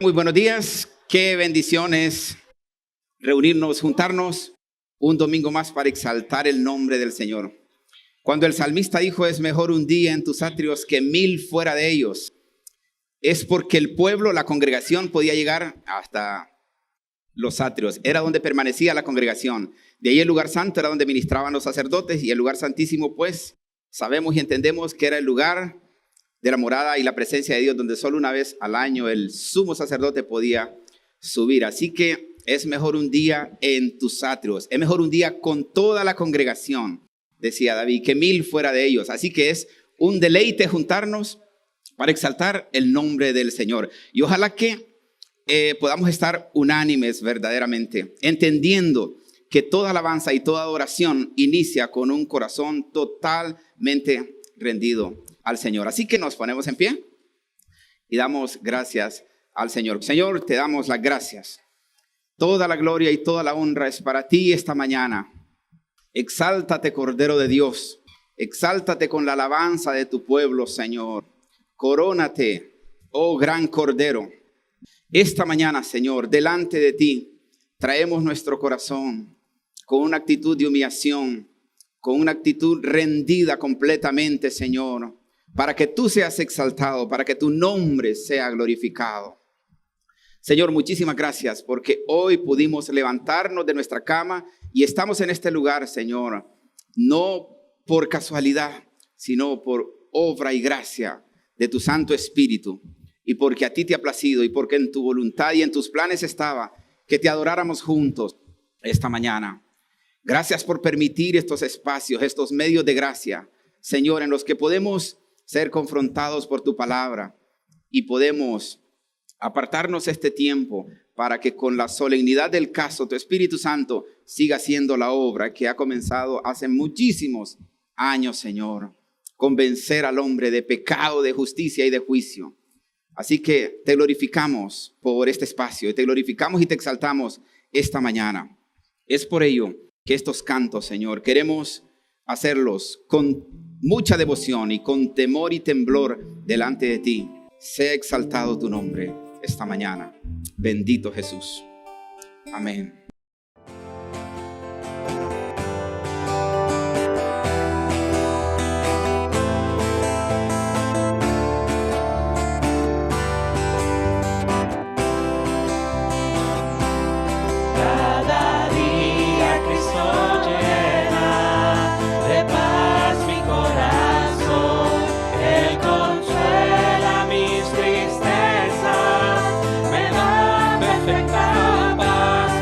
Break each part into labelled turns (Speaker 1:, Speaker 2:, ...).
Speaker 1: Muy buenos días, qué bendiciones reunirnos, juntarnos un domingo más para exaltar el nombre del Señor. Cuando el salmista dijo, es mejor un día en tus atrios que 1000 fuera de ellos, es porque el pueblo, la congregación, podía llegar hasta los atrios. Era donde permanecía la congregación. De ahí el lugar santo era donde ministraban los sacerdotes, y el lugar santísimo, pues, sabemos y entendemos que era el lugar de la morada y la presencia de Dios, donde solo una vez al año el sumo sacerdote podía subir. Así que es mejor un día en tus atrios, es mejor un día con toda la congregación, decía David, que 1000 fuera de ellos. Así que es un deleite juntarnos para exaltar el nombre del Señor. Y ojalá que podamos estar unánimes verdaderamente, entendiendo que toda alabanza y toda adoración inicia con un corazón totalmente rendido al Señor. Así que nos ponemos en pie y damos gracias al Señor. Señor, te damos las gracias. Toda la gloria y toda la honra es para ti esta mañana. Exáltate, Cordero de Dios. Exáltate con la alabanza de tu pueblo, Señor. Corónate, oh gran Cordero. Esta mañana, Señor, delante de ti traemos nuestro corazón con una actitud de humillación, con una actitud rendida completamente, Señor, para que tú seas exaltado, para que tu nombre sea glorificado. Señor, muchísimas gracias porque hoy pudimos levantarnos de nuestra cama y estamos en este lugar, Señor, no por casualidad, sino por obra y gracia de tu Santo Espíritu, y porque a ti te ha placido y porque en tu voluntad y en tus planes estaba que te adoráramos juntos esta mañana. Gracias por permitir estos espacios, estos medios de gracia, Señor, en los que podemos ser confrontados por tu palabra y podemos apartarnos este tiempo para que con la solemnidad del caso tu Espíritu Santo siga haciendo la obra que ha comenzado hace muchísimos años, Señor. Convencer al hombre de pecado, de justicia y de juicio. Así que te glorificamos por este espacio, y te glorificamos y te exaltamos esta mañana. Es por ello que estos cantos, Señor, queremos hacerlos con mucha devoción y con temor y temblor delante de ti. Sea exaltado tu nombre esta mañana. Bendito Jesús. Amén.
Speaker 2: Perfecta paz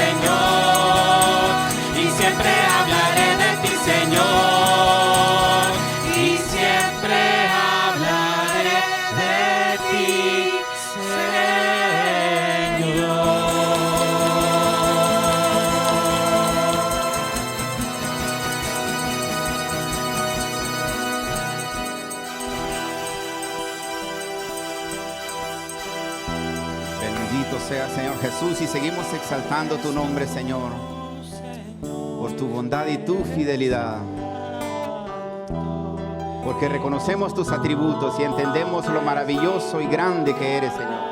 Speaker 2: Señor, y siempre hablaré de ti, Señor, y siempre hablaré de ti,
Speaker 1: Bendito sea, Señor Jesús, y seguimos exaltando tu nombre, Señor, por tu bondad y tu fidelidad, porque reconocemos tus atributos y entendemos lo maravilloso y grande que eres, Señor.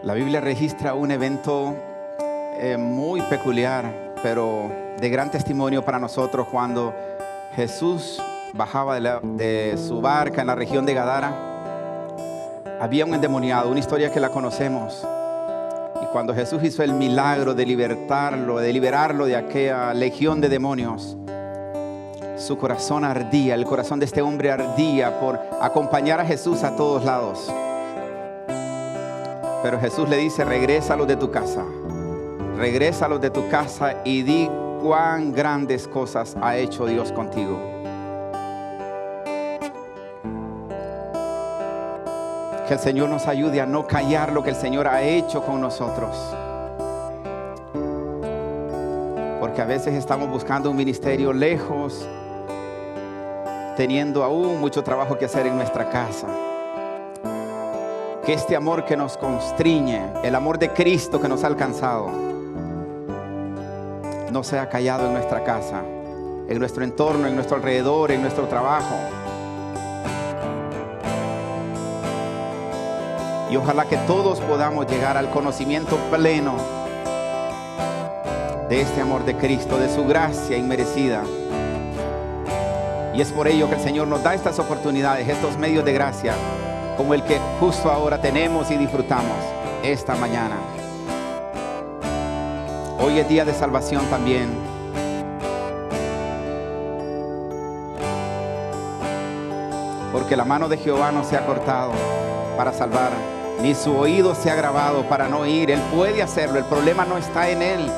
Speaker 1: La Biblia registra un evento muy peculiar, pero de gran testimonio para nosotros, cuando Jesús bajaba de su barca en la región de Gadara. Había un endemoniado, una historia que la conocemos. Y cuando Jesús hizo el milagro de liberarlo de aquella legión de demonios, su corazón ardía, el corazón de este hombre ardía por acompañar a Jesús a todos lados. Pero Jesús le dice: regrésalos de tu casa, regrésalos de tu casa y di cuán grandes cosas ha hecho Dios contigo. Que el Señor nos ayude a no callar lo que el Señor ha hecho con nosotros. Porque a veces estamos buscando un ministerio lejos, teniendo aún mucho trabajo que hacer en nuestra casa. Que este amor que nos constriñe, el amor de Cristo que nos ha alcanzado, no sea callado en nuestra casa, en nuestro entorno, en nuestro alrededor, en nuestro trabajo. Y ojalá que todos podamos llegar al conocimiento pleno de este amor de Cristo, de su gracia inmerecida. Y es por ello que el Señor nos da estas oportunidades, estos medios de gracia, como el que justo ahora tenemos y disfrutamos esta mañana. Hoy es día de salvación también. Porque la mano de Jehová no se ha cortado para salvar, ni su oído se ha agravado para no oír. Él puede hacerlo, el problema no está en él.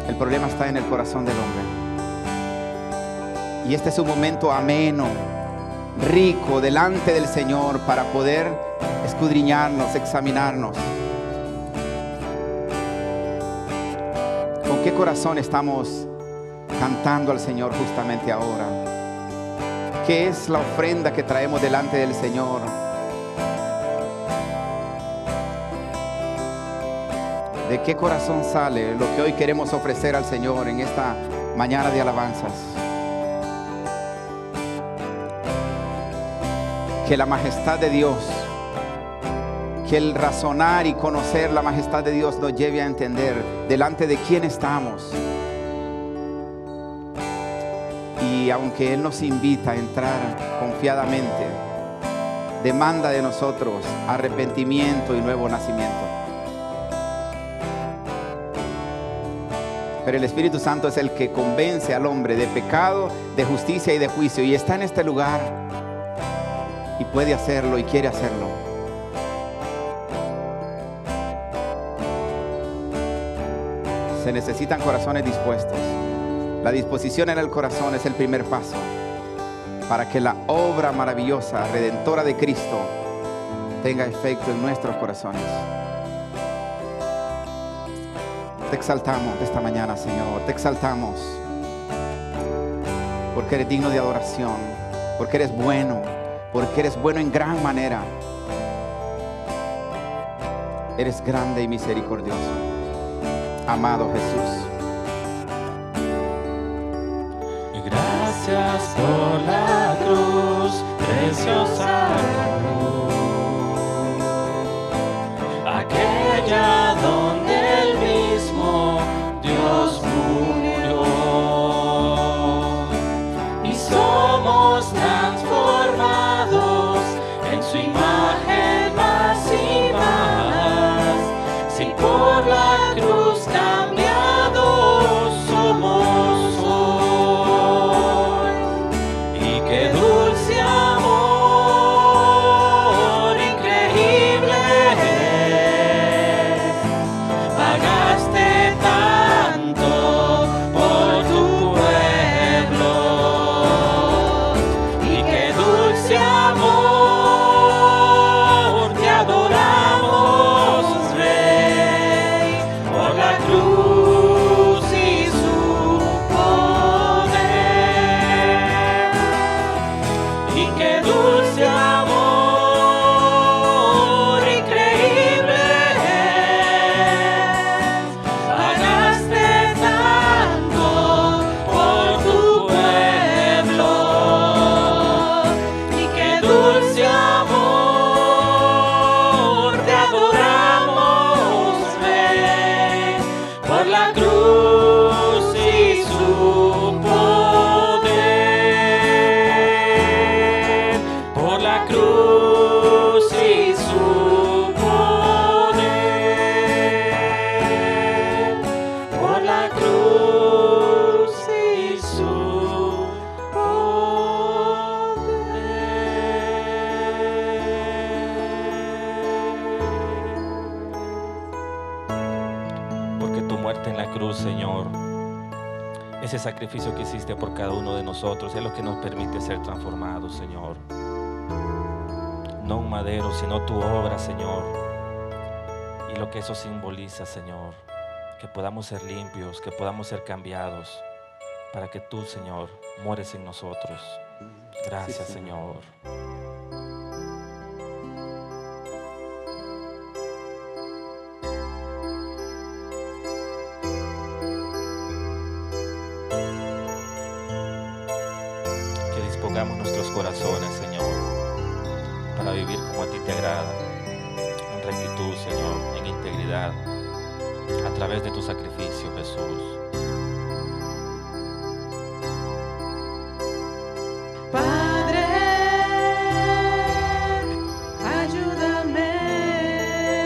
Speaker 1: El problema está en el corazón del hombre. Y este es un momento ameno, rico, delante del Señor, para poder escudriñarnos, examinarnos. ¿Con qué corazón estamos cantando al Señor justamente ahora? ¿Qué es la ofrenda que traemos delante del Señor? ¿De qué corazón sale lo que hoy queremos ofrecer al Señor en esta mañana de alabanzas? Que la majestad de Dios, que el razonar y conocer la majestad de Dios nos lleve a entender delante de quién estamos. Y aunque Él nos invita a entrar confiadamente, demanda de nosotros arrepentimiento y nuevo nacimiento. Pero el Espíritu Santo es el que convence al hombre de pecado, de justicia y de juicio. Y está en este lugar y puede hacerlo y quiere hacerlo. Se necesitan corazones dispuestos. La disposición en el corazón es el primer paso para que la obra maravillosa, redentora de Cristo tenga efecto en nuestros corazones. Te exaltamos esta mañana, Señor. Te exaltamos porque eres digno de adoración, porque eres bueno, porque eres bueno en gran manera. Eres grande y misericordioso, amado Jesús.
Speaker 2: Gracias por la cruz, preciosa cruz, aquella porque tu muerte en la cruz, Señor, ese sacrificio que hiciste por cada uno de nosotros es lo que nos permite ser transformados, Señor. No un madero, sino tu obra, Señor. Y lo que eso simboliza, Señor, que podamos ser limpios, que podamos ser cambiados, para que tú, Señor, mueres en nosotros. Gracias,
Speaker 1: Sí,
Speaker 2: Señor. Que dispongamos nuestros corazones, Señor, para vivir como a ti te agrada, en rectitud, Señor, en integridad, a través de tu sacrificio, Jesús.
Speaker 3: Padre, ayúdame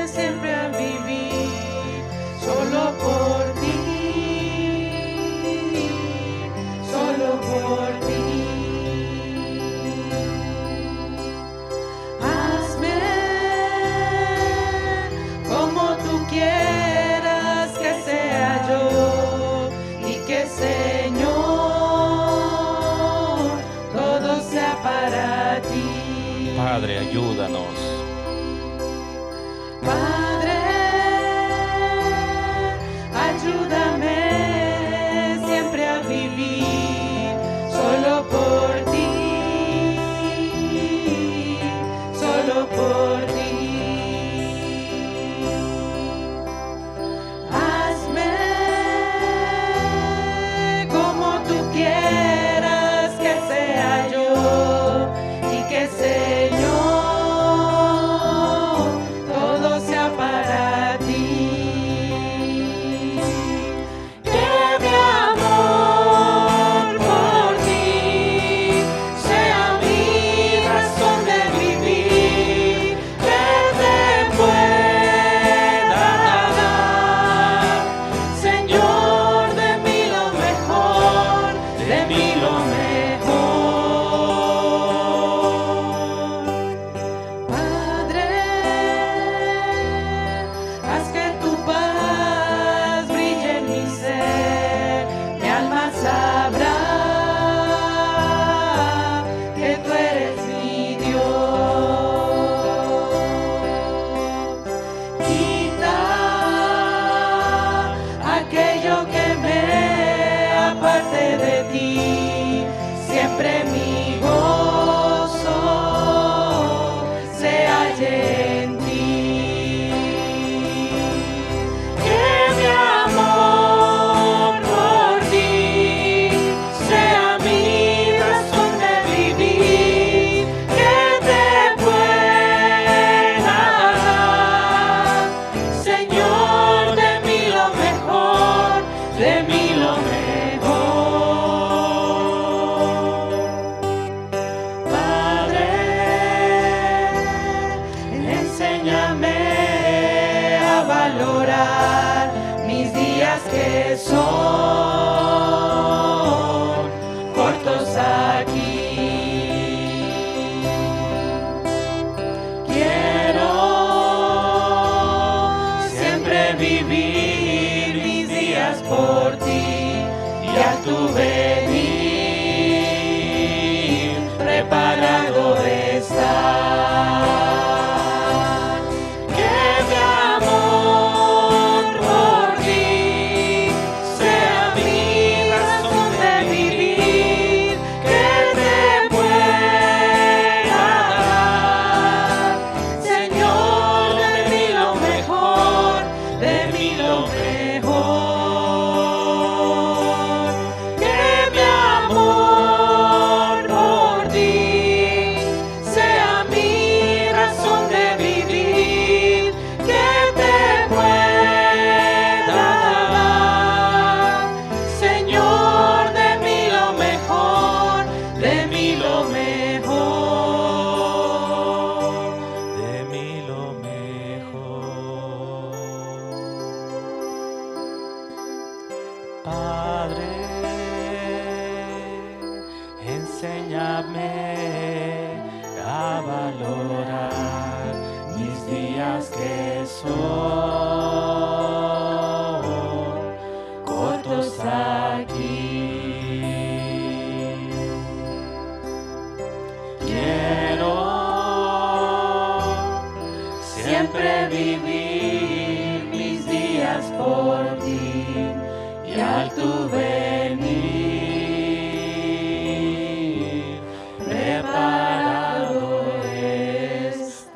Speaker 3: siempre a vivir solo por ti, solo por ti. Hazme como tú quieras que sea yo y que Señor todo sea para ti.
Speaker 2: Padre, ayúdanos.
Speaker 3: Padre, ayúdame siempre a vivir solo por ti, solo por ti. Hazme como tú quieras que sea yo y que Señor todo sea para ti. Que mi amor por ti sea mi razón de vivir, que te pueda dar, Señor, de mí lo mejor, de mí lo mejor. Padre, haz que tu paz brille en mi ser, mi alma sabrá que tú eres mi Dios. Quita aquello que me aparte de ti, siempre mi gozo se halle en ti. Que mi amor por ti sea mi razón de vivir, que te pueda dar, Señor, de mí lo mejor, de mí lo mejor. Padre, enséñame a valorar mis días que son cortos aquí. Quiero siempre vivir mis días por ti y a tu venir preparado estar. Que mi amor por ti sea mi razón de vivir, que te pueda dar, Señor, de mí lo mejor, de mí lo mejor. Que mi amor por ti sea mi razón de vivir, que te pueda dar, Señor, de mí lo mejor, de mí lo mejor, de mí lo mejor. Padre, enséñame a valorar mis días que son y al tu venir preparado está.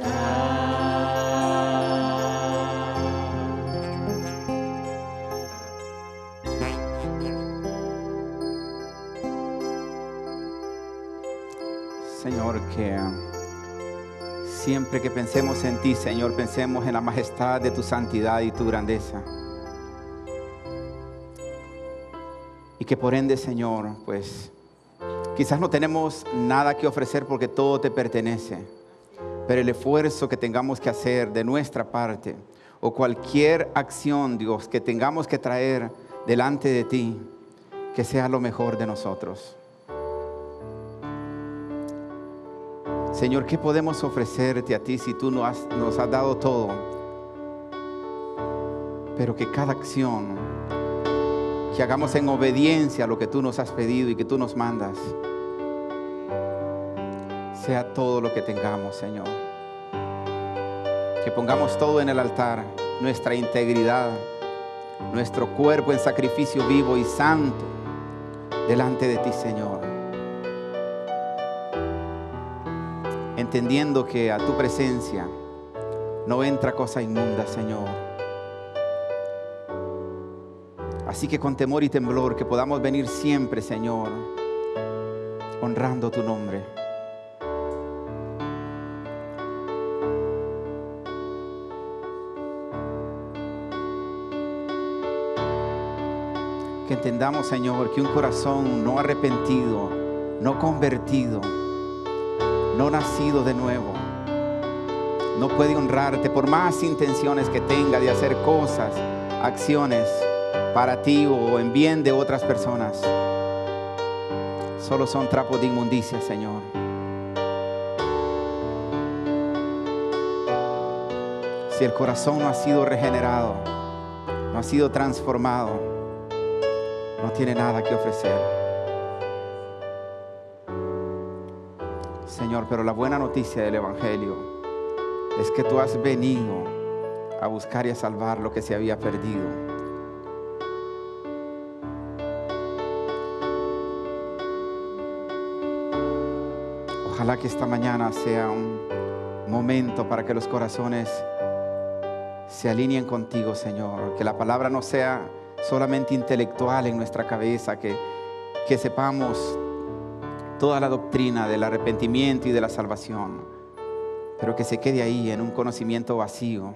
Speaker 1: Señor, que siempre que pensemos en ti, Señor, pensemos en la majestad de tu santidad y tu grandeza. Y que por ende, Señor, pues quizás no tenemos nada que ofrecer porque todo te pertenece. Pero el esfuerzo que tengamos que hacer de nuestra parte o cualquier acción, Dios, que tengamos que traer delante de ti, que sea lo mejor de nosotros. Señor, ¿qué podemos ofrecerte a ti si tú nos has dado todo? Pero que cada acción que hagamos en obediencia a lo que tú nos has pedido y que tú nos mandas, sea todo lo que tengamos, Señor. Que pongamos todo en el altar, nuestra integridad, nuestro cuerpo en sacrificio vivo y santo delante de ti, Señor. Entendiendo que a tu presencia no entra cosa inmunda, Señor. Así que con temor y temblor que podamos venir siempre, Señor, honrando tu nombre. Que entendamos, Señor, que un corazón no arrepentido, no convertido, no nacido de nuevo, no puede honrarte por más intenciones que tenga de hacer cosas, acciones para ti o en bien de otras personas. Solo son trapos de inmundicia, Señor. Si el corazón no ha sido regenerado, no ha sido transformado, no tiene nada que ofrecer. Señor, pero la buena noticia del Evangelio es que tú has venido a buscar y a salvar lo que se había perdido. Ojalá que esta mañana sea un momento para que los corazones se alineen contigo, Señor. Que la palabra no sea solamente intelectual en nuestra cabeza, que sepamos toda la doctrina del arrepentimiento y de la salvación, pero que se quede ahí en un conocimiento vacío,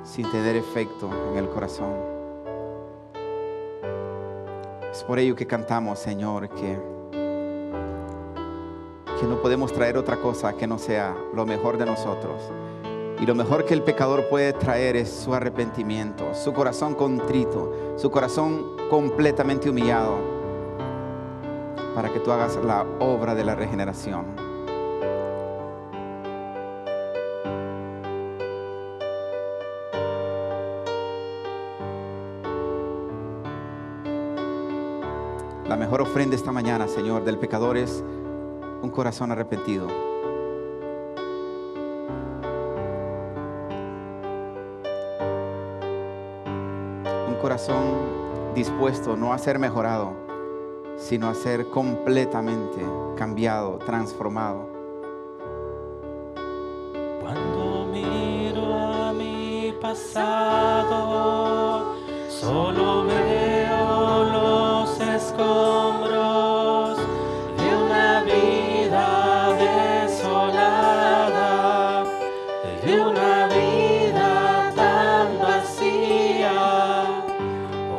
Speaker 1: sin tener efecto en el corazón. Es por ello que cantamos, Señor, que no podemos traer otra cosa que no sea lo mejor de nosotros. Y lo mejor que el pecador puede traer es su arrepentimiento, su corazón contrito, su corazón completamente humillado, para que tú hagas la obra de la regeneración. La mejor ofrenda esta mañana, Señor, del pecador es un corazón arrepentido. Un corazón dispuesto no a ser mejorado, sino a ser completamente cambiado, transformado.
Speaker 2: Cuando miro a mi pasado, solo veo los escombros de una vida desolada, de una vida tan vacía.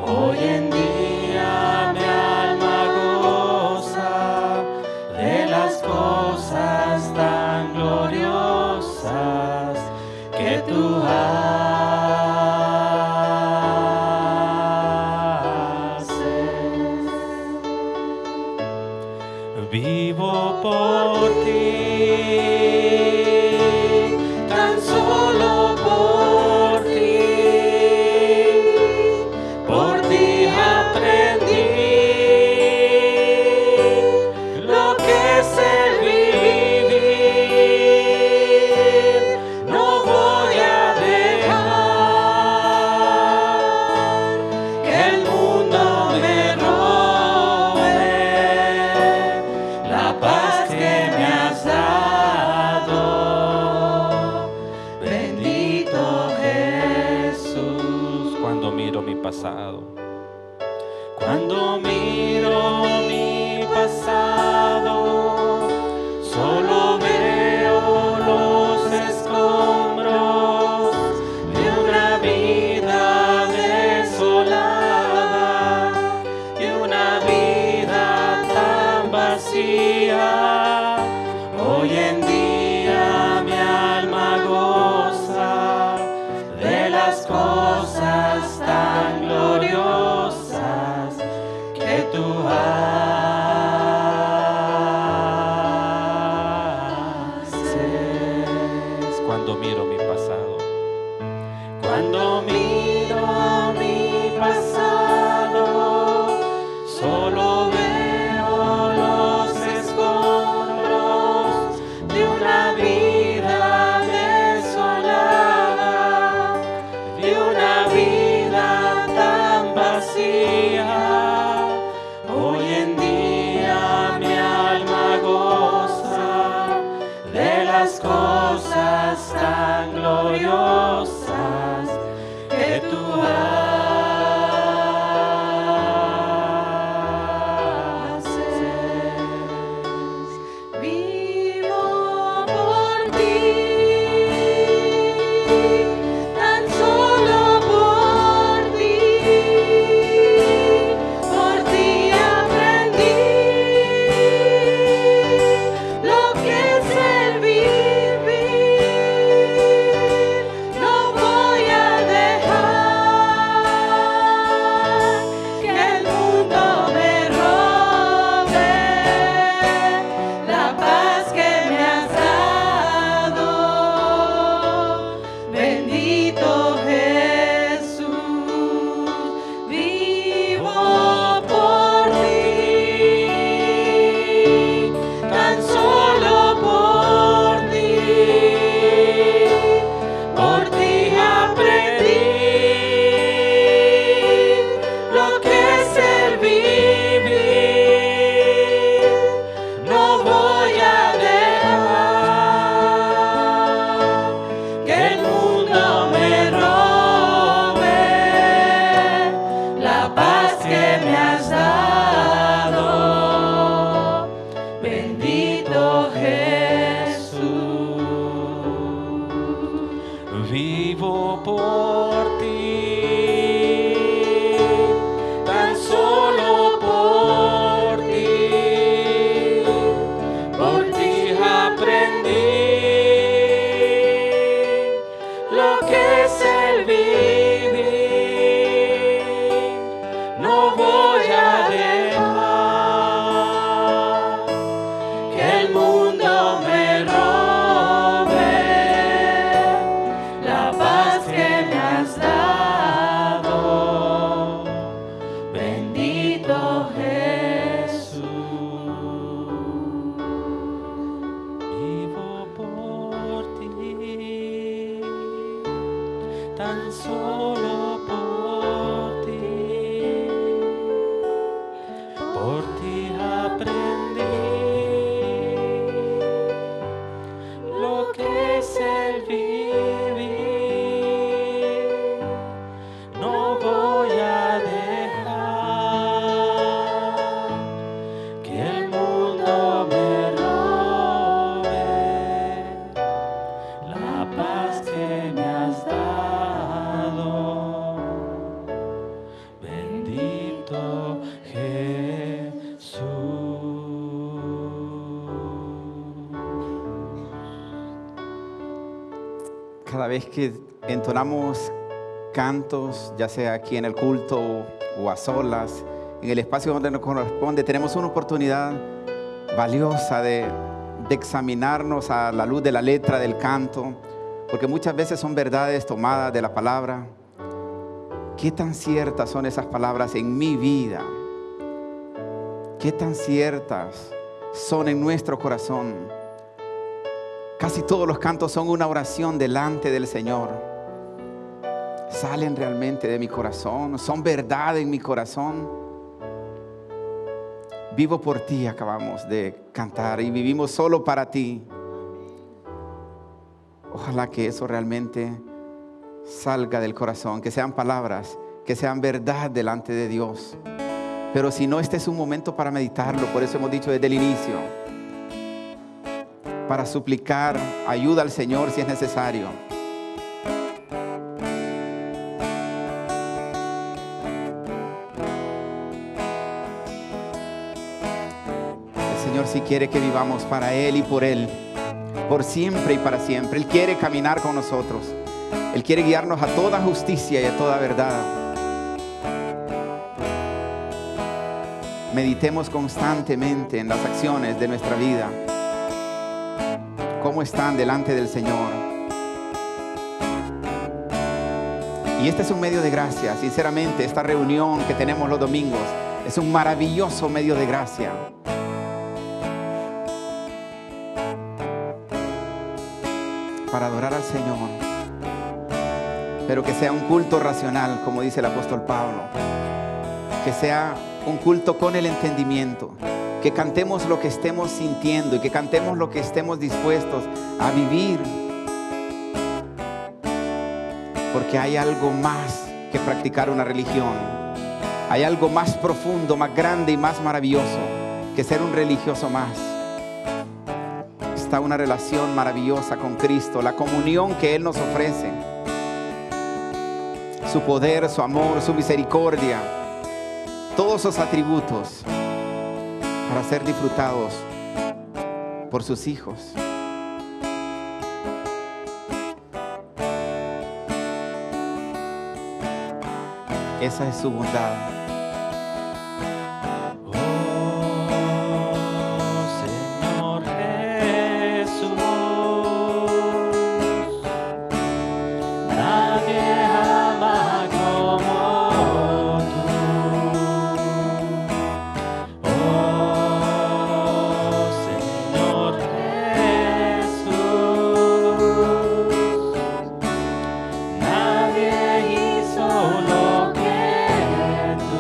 Speaker 2: Hoy en día mi alma goza de las cosas tan gloriosas que tú haces. pasado.
Speaker 3: Cuando miro mi pasado, solo veo los escombros de una vida desolada, de una vida tan vacía. Hoy en día mi alma goza de las cosas tan gloriosas que tú haces.
Speaker 2: Cuando miro mi pasado,
Speaker 3: Cuando miro mi pasado, solo veo los escombros de una vida desolada, de una vida tan vacía. Hoy en día mi alma goza de las cosas tan gloriosas que tú haces. Vivo por ti, tan solo por ti aprendí lo que es el vivir. No voy a dejar que el mundo me robe la paz que me has dado. Bendito Jesús, vivo por ti, tan solo por ti aprendí lo que es el vivir. No voy a dejar que el mundo me robe la paz que me has dado. Bendito Jesús.
Speaker 2: vivo por ti,
Speaker 3: Tan solo por ti aprendí lo que es el vivir. No voy a dejar que el mundo me robe la paz que me has dado. Bendito Jesús.
Speaker 2: vivo por ti, tan solo por ti aprendí lo que es el vivir. No voy a dejar que el mundo me robe la paz que me has dado. Bendito Jesús.
Speaker 1: Cada vez que entonamos cantos, ya sea aquí en el culto o a solas, en el espacio donde nos corresponde, tenemos una oportunidad valiosa de examinarnos a la luz de la letra del canto, porque muchas veces son verdades tomadas de la palabra. ¿Qué tan ciertas son esas palabras en mi vida? ¿Qué tan ciertas son en nuestro corazón? Casi todos los cantos son una oración delante del Señor. ¿Salen realmente de mi corazón? ¿Son verdad en mi corazón? Vivo por ti, acabamos de cantar, y vivimos solo para ti. Ojalá que eso realmente salga del corazón, que sean palabras que sean verdad delante de Dios. Pero si no, este es un momento para meditarlo. Por eso hemos dicho desde el inicio, para suplicar ayuda al Señor si es necesario. El Señor sí quiere que vivamos para Él y por Él, por siempre y para siempre. Él quiere caminar con nosotros. Él quiere guiarnos a toda justicia y a toda verdad. Meditemos constantemente en las acciones de nuestra vida. ¿Cómo están delante del Señor? Y este es un medio de gracia. Sinceramente, esta reunión que tenemos los domingos es un maravilloso medio de gracia. Para adorar al Señor. Pero que sea un culto racional, como dice el apóstol Pablo. Que sea un culto con el entendimiento. Que cantemos lo que estemos sintiendo y que cantemos lo que estemos dispuestos a vivir. Porque hay algo más que practicar una religión. Hay algo más profundo, más grande y más maravilloso que ser un religioso más. Está una relación maravillosa con Cristo, la comunión que Él nos ofrece. Su poder, su amor, su misericordia. Todos sus atributos para ser disfrutados por sus hijos. Esa es su bondad.
Speaker 2: Señor Jesús, nadie ama como tú. Señor Jesús, nadie hizo lo que tú.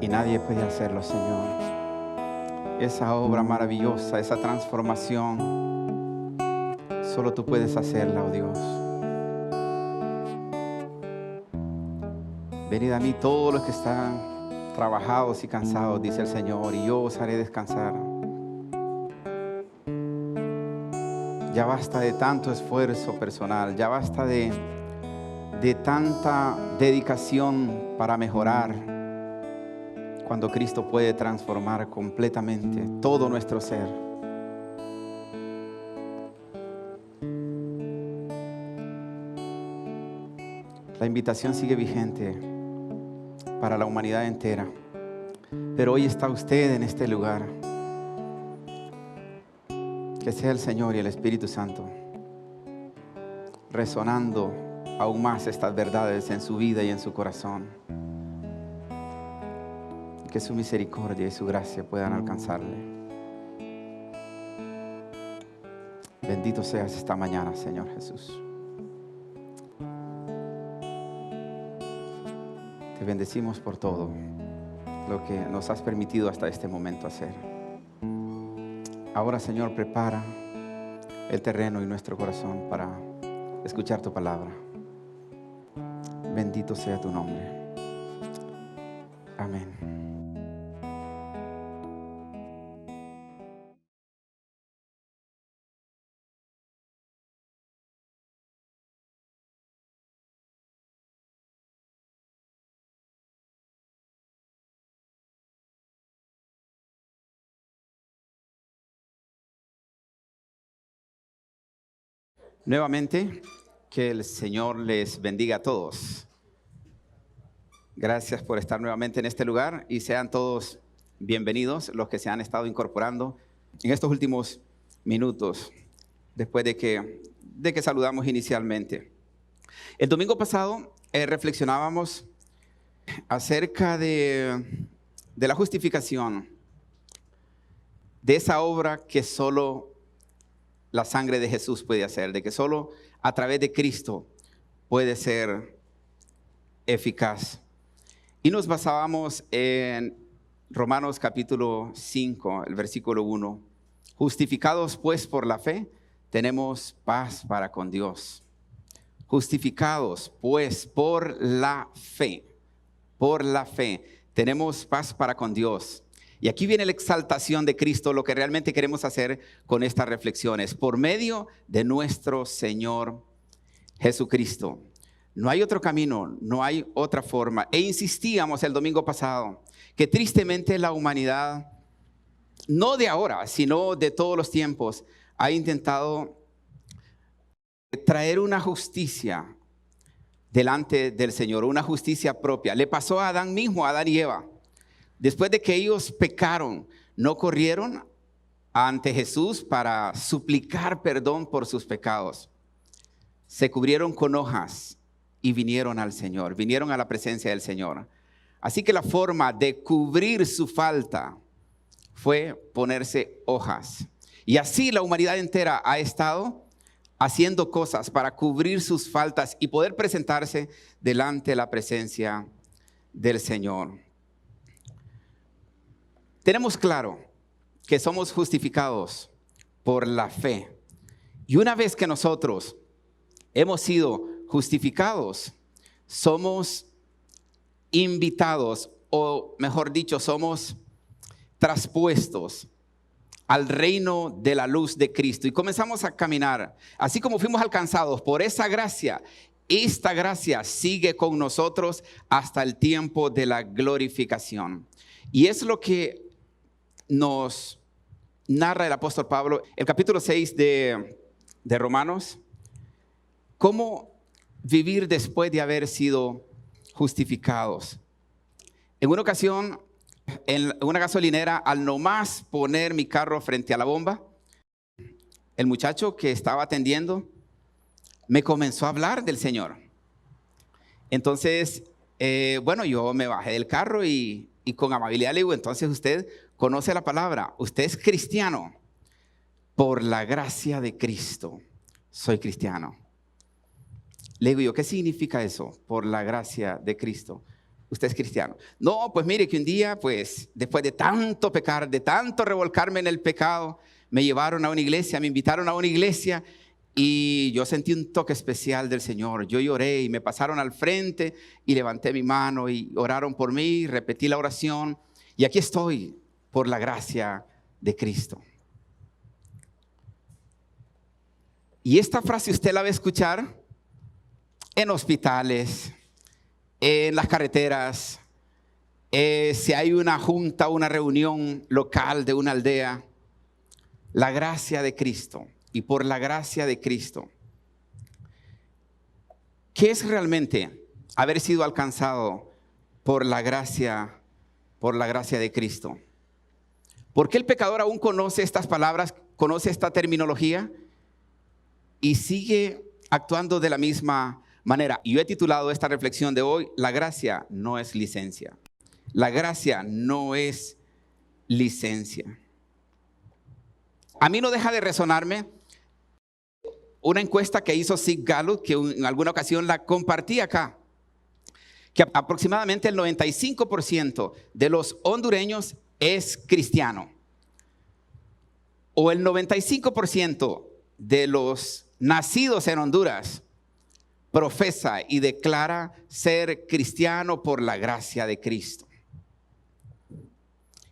Speaker 1: y nadie puede hacerlo, Señor. Esa obra maravillosa, esa transformación, solo tú puedes hacerla, oh Dios. Venid a mí todos los que están trabajados y cansados, dice el Señor, y yo os haré descansar. Ya basta de tanto esfuerzo personal, ya basta de tanta dedicación para mejorar, cuando Cristo puede transformar completamente todo nuestro ser. La invitación sigue vigente para la humanidad entera, pero hoy está usted en este lugar. Que sea el Señor y el Espíritu Santo resonando aún más estas verdades en su vida y en su corazón. Que su misericordia y su gracia puedan alcanzarle. Bendito seas esta mañana, Señor Jesús. Te bendecimos por todo lo que nos has permitido hasta este momento hacer. Ahora, Señor, prepara el terreno y nuestro corazón para escuchar tu palabra. Bendito sea tu nombre. Amén. Nuevamente, que el Señor les bendiga a todos. Gracias por estar nuevamente en este lugar y sean todos bienvenidos los que se han estado incorporando en estos últimos minutos después de que saludamos inicialmente. El domingo pasado reflexionábamos acerca de la justificación, de esa obra que solo la sangre de Jesús puede hacer, de que solo a través de Cristo puede ser eficaz. Y nos basábamos en Romanos capítulo 5, el versículo 1. Justificados pues por la fe, tenemos paz para con Dios. Justificados pues por la fe, tenemos paz para con Dios. Y aquí viene la exaltación de Cristo, lo que realmente queremos hacer con estas reflexiones. Por medio de nuestro Señor Jesucristo. No hay otro camino, no hay otra forma. E insistíamos el domingo pasado que tristemente la humanidad, no de ahora, sino de todos los tiempos, ha intentado traer una justicia delante del Señor, una justicia propia. Le pasó a Adán mismo, a Adán y Eva. Después de que ellos pecaron, no corrieron ante Jesús para suplicar perdón por sus pecados. Se cubrieron con hojas y vinieron al Señor, vinieron a la presencia del Señor. Así que la forma de cubrir su falta fue ponerse hojas. Y así la humanidad entera ha estado haciendo cosas para cubrir sus faltas y poder presentarse delante de la presencia del Señor. Tenemos claro que somos justificados por la fe. Y una vez que nosotros hemos sido justificados, somos invitados, o mejor dicho, somos traspuestos al reino de la luz de Cristo. Y comenzamos a caminar. Así como fuimos alcanzados por esa gracia, esta gracia sigue con nosotros hasta el tiempo de la glorificación. Y es lo que nos narra el apóstol Pablo, el capítulo 6 de Romanos, cómo vivir después de haber sido justificados. En una ocasión, en una gasolinera, al nomás poner mi carro frente a la bomba, el muchacho que estaba atendiendo me comenzó a hablar del Señor. Entonces, yo me bajé del carro y con amabilidad le digo, entonces usted conoce la palabra, usted es cristiano. Por la gracia de Cristo, soy cristiano. Le digo yo, ¿qué significa eso? Por la gracia de Cristo. usted es cristiano. No, pues mire que un día, pues después de tanto pecar, de tanto revolcarme en el pecado, me llevaron a una iglesia, me invitaron a una iglesia y yo sentí un toque especial del Señor. Yo lloré y me pasaron al frente y levanté mi mano y oraron por mí, repetí la oración y aquí estoy por la gracia de Cristo. Y esta frase usted la va a escuchar en hospitales, en las carreteras, si hay una junta, una reunión local de una aldea. La gracia de Cristo y por la gracia de Cristo. ¿Qué es realmente haber sido alcanzado por la gracia de Cristo? ¿Por qué el pecador aún conoce estas palabras, conoce esta terminología y sigue actuando de la misma manera? Y yo he titulado esta reflexión de hoy, la gracia no es licencia. La gracia no es licencia. A mí no deja de resonarme una encuesta que hizo Sid Gallup, que en alguna ocasión la compartí acá, que aproximadamente el 95% de los hondureños es cristiano, o el 95% de los nacidos en Honduras profesa y declara ser cristiano por la gracia de Cristo.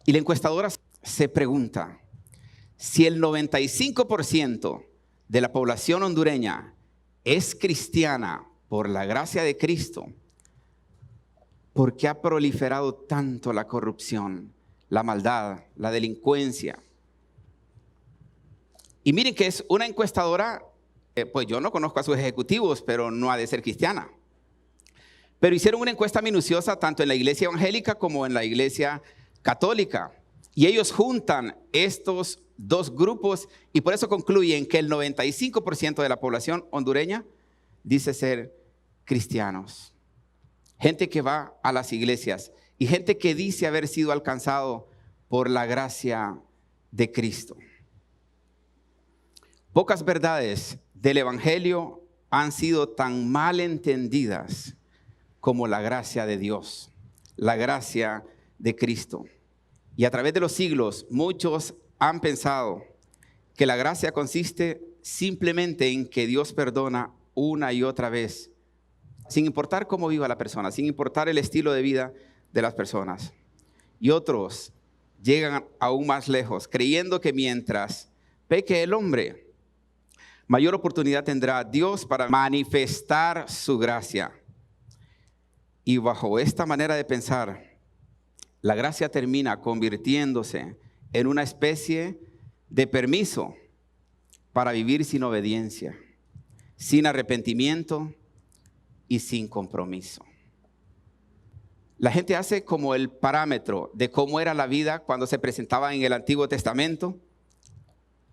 Speaker 1: Y la encuestadora se pregunta, si el 95% de la población hondureña es cristiana por la gracia de Cristo, ¿por qué ha proliferado tanto la corrupción, la maldad, la delincuencia? Y miren que es una encuestadora, pues yo no conozco a sus ejecutivos, pero no ha de ser cristiana. Pero hicieron una encuesta minuciosa tanto en la iglesia evangélica como en la iglesia católica. Y ellos juntan estos dos grupos y por eso concluyen que el 95% de la población hondureña dice ser cristianos. Gente que va a las iglesias y gente que dice haber sido alcanzado por la gracia de Cristo. Pocas verdades del evangelio han sido tan mal entendidas como la gracia de Dios, la gracia de Cristo. Y a través de los siglos, muchos han pensado que la gracia consiste simplemente en que Dios perdona una y otra vez, sin importar cómo viva la persona, sin importar el estilo de vida de las personas. Y otros llegan aún más lejos, creyendo que mientras peque el hombre, mayor oportunidad tendrá Dios para manifestar su gracia. Y bajo esta manera de pensar, la gracia termina convirtiéndose en una especie de permiso para vivir sin obediencia, sin arrepentimiento y sin compromiso. La gente hace como el parámetro de cómo era la vida cuando se presentaba en el Antiguo Testamento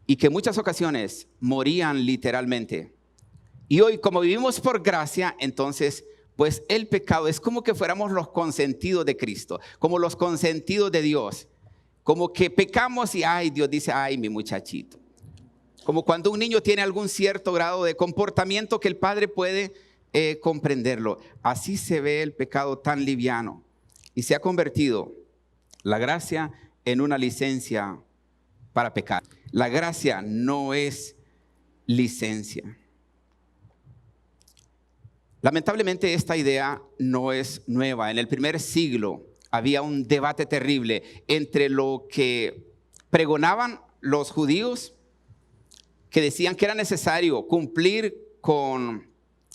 Speaker 1: y que en muchas ocasiones morían literalmente. Y hoy, como vivimos por gracia, entonces pues el pecado es como que fuéramos los consentidos de Cristo, como los consentidos de Dios. Como que pecamos y ay, Dios dice, ay, mi muchachito. Como cuando un niño tiene algún cierto grado de comportamiento que el padre puede comprenderlo. Así se ve el pecado tan liviano. Y se ha convertido la gracia en una licencia para pecar. La gracia no es licencia. Lamentablemente esta idea no es nueva. En el primer siglo había un debate terrible entre lo que pregonaban los judíos, que decían que era necesario cumplir con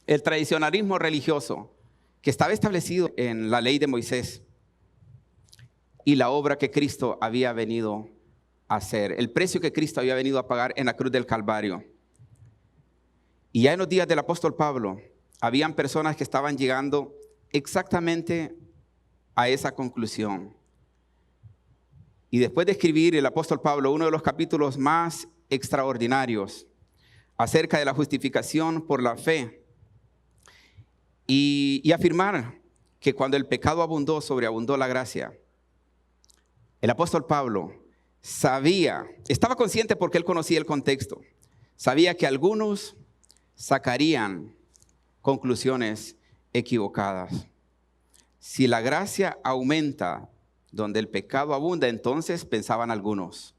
Speaker 1: el tradicionalismo religioso que estaba establecido en la ley de Moisés, y la obra que Cristo había venido a hacer, el precio que Cristo había venido a pagar en la cruz del Calvario. Y ya en los días del apóstol Pablo, habían personas que estaban llegando exactamente a esa conclusión. Y después de escribir el apóstol Pablo uno de los capítulos más extraordinarios acerca de la justificación por la fe y afirmar que cuando el pecado abundó, sobreabundó la gracia, el apóstol Pablo estaba consciente porque él conocía el contexto, sabía que algunos sacarían conclusiones equivocadas. si la gracia aumenta donde el pecado abunda, entonces pensaban algunos,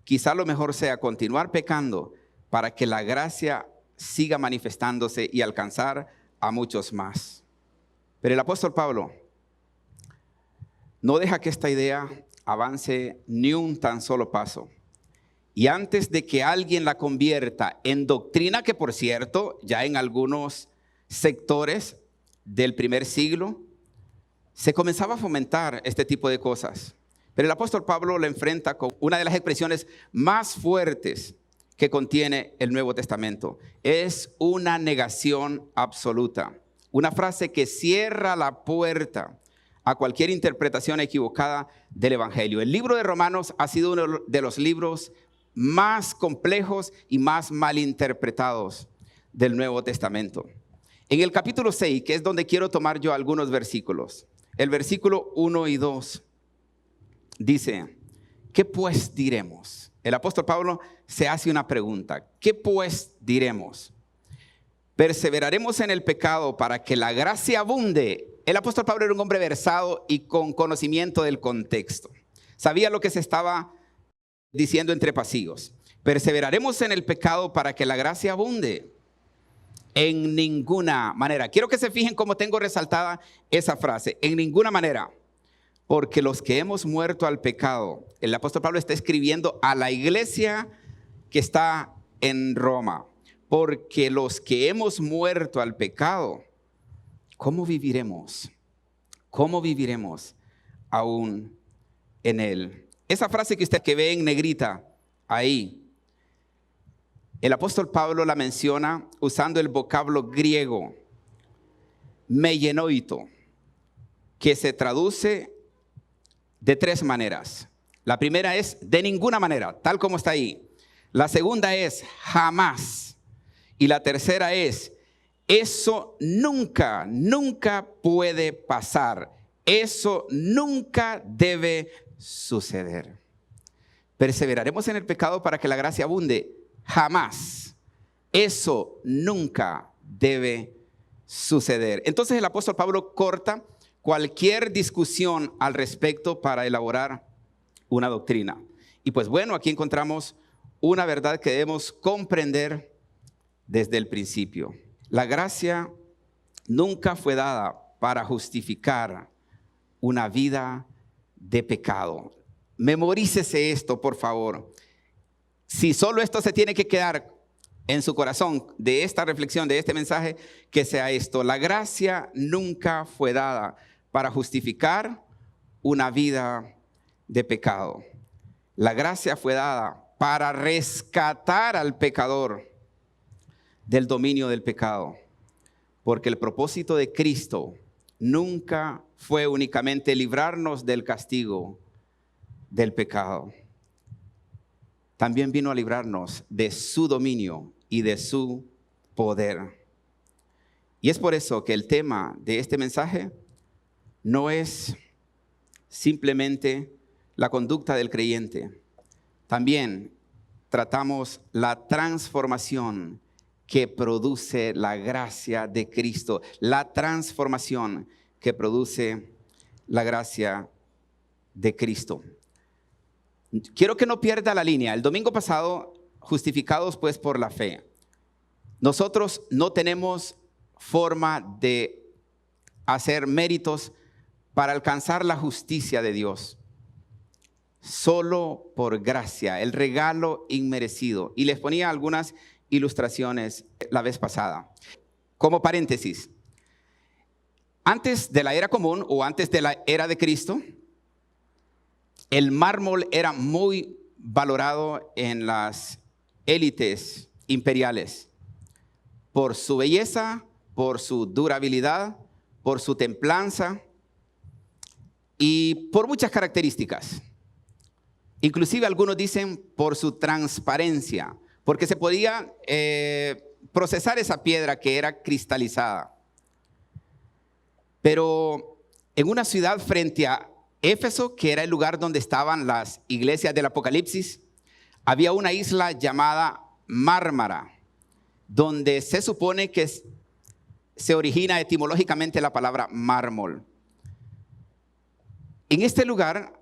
Speaker 1: quizá lo mejor sea continuar pecando para que la gracia siga manifestándose y alcanzar a muchos más. Pero el apóstol Pablo no deja que esta idea avance ni un tan solo paso. Y antes de que alguien la convierta en doctrina, que por cierto, ya en algunos sectores del primer siglo, se comenzaba a fomentar este tipo de cosas. Pero el apóstol Pablo lo enfrenta con una de las expresiones más fuertes que contiene el Nuevo Testamento. Es una negación absoluta. Una frase que cierra la puerta a cualquier interpretación equivocada del Evangelio. El libro de Romanos ha sido uno de los libros más complejos y más malinterpretados del Nuevo Testamento. En el capítulo 6, que es donde quiero tomar yo algunos versículos, el versículo 1 y 2 dice, ¿qué pues diremos? El apóstol Pablo se hace una pregunta, ¿qué pues diremos? ¿Perseveraremos en el pecado para que la gracia abunde? El apóstol Pablo era un hombre versado y con conocimiento del contexto. Sabía lo que se estaba diciendo entre pasillos. ¿Perseveraremos en el pecado para que la gracia abunde? En ninguna manera. Quiero que se fijen cómo tengo resaltada esa frase. En ninguna manera. Porque los que hemos muerto al pecado, el apóstol Pablo está escribiendo a la iglesia que está en Roma. Porque los que hemos muerto al pecado, ¿cómo viviremos? ¿Cómo viviremos aún en él? Esa frase que usted que ve en negrita ahí, el apóstol Pablo la menciona usando el vocablo griego meienoito, que se traduce de tres maneras. La primera es de ninguna manera, tal como está ahí. La segunda es jamás. Y la tercera es eso nunca, nunca puede pasar. Eso nunca debe suceder. ¿Perseveraremos en el pecado para que la gracia abunde? Jamás. Eso nunca debe suceder. Entonces el apóstol Pablo corta cualquier discusión al respecto para elaborar una doctrina. Y pues bueno, aquí encontramos una verdad que debemos comprender desde el principio. La gracia nunca fue dada para justificar una vida de pecado. Memorícese esto, por favor. Si solo esto se tiene que quedar en su corazón de esta reflexión, de este mensaje, que sea esto. La gracia nunca fue dada para justificar una vida de pecado. La gracia fue dada para rescatar al pecador del dominio del pecado. Porque el propósito de Cristo nunca fue únicamente librarnos del castigo del pecado. También vino a librarnos de su dominio y de su poder. Y es por eso que el tema de este mensaje no es simplemente la conducta del creyente. También tratamos la transformación que produce la gracia de Cristo. La transformación que produce la gracia de Cristo. Quiero que no pierda la línea. El domingo pasado, justificados pues por la fe. Nosotros no tenemos forma de hacer méritos para alcanzar la justicia de Dios. Solo por gracia, el regalo inmerecido. Y les ponía algunas ilustraciones la vez pasada. Como paréntesis, antes de la era común o antes de la era de Cristo, el mármol era muy valorado en las élites imperiales por su belleza, por su durabilidad, por su templanza y por muchas características. Inclusive algunos dicen por su transparencia, porque se podía procesar esa piedra que era cristalizada. Pero en una ciudad frente a Éfeso, que era el lugar donde estaban las iglesias del Apocalipsis, había una isla llamada Mármara, donde se supone que se origina etimológicamente la palabra mármol. En este lugar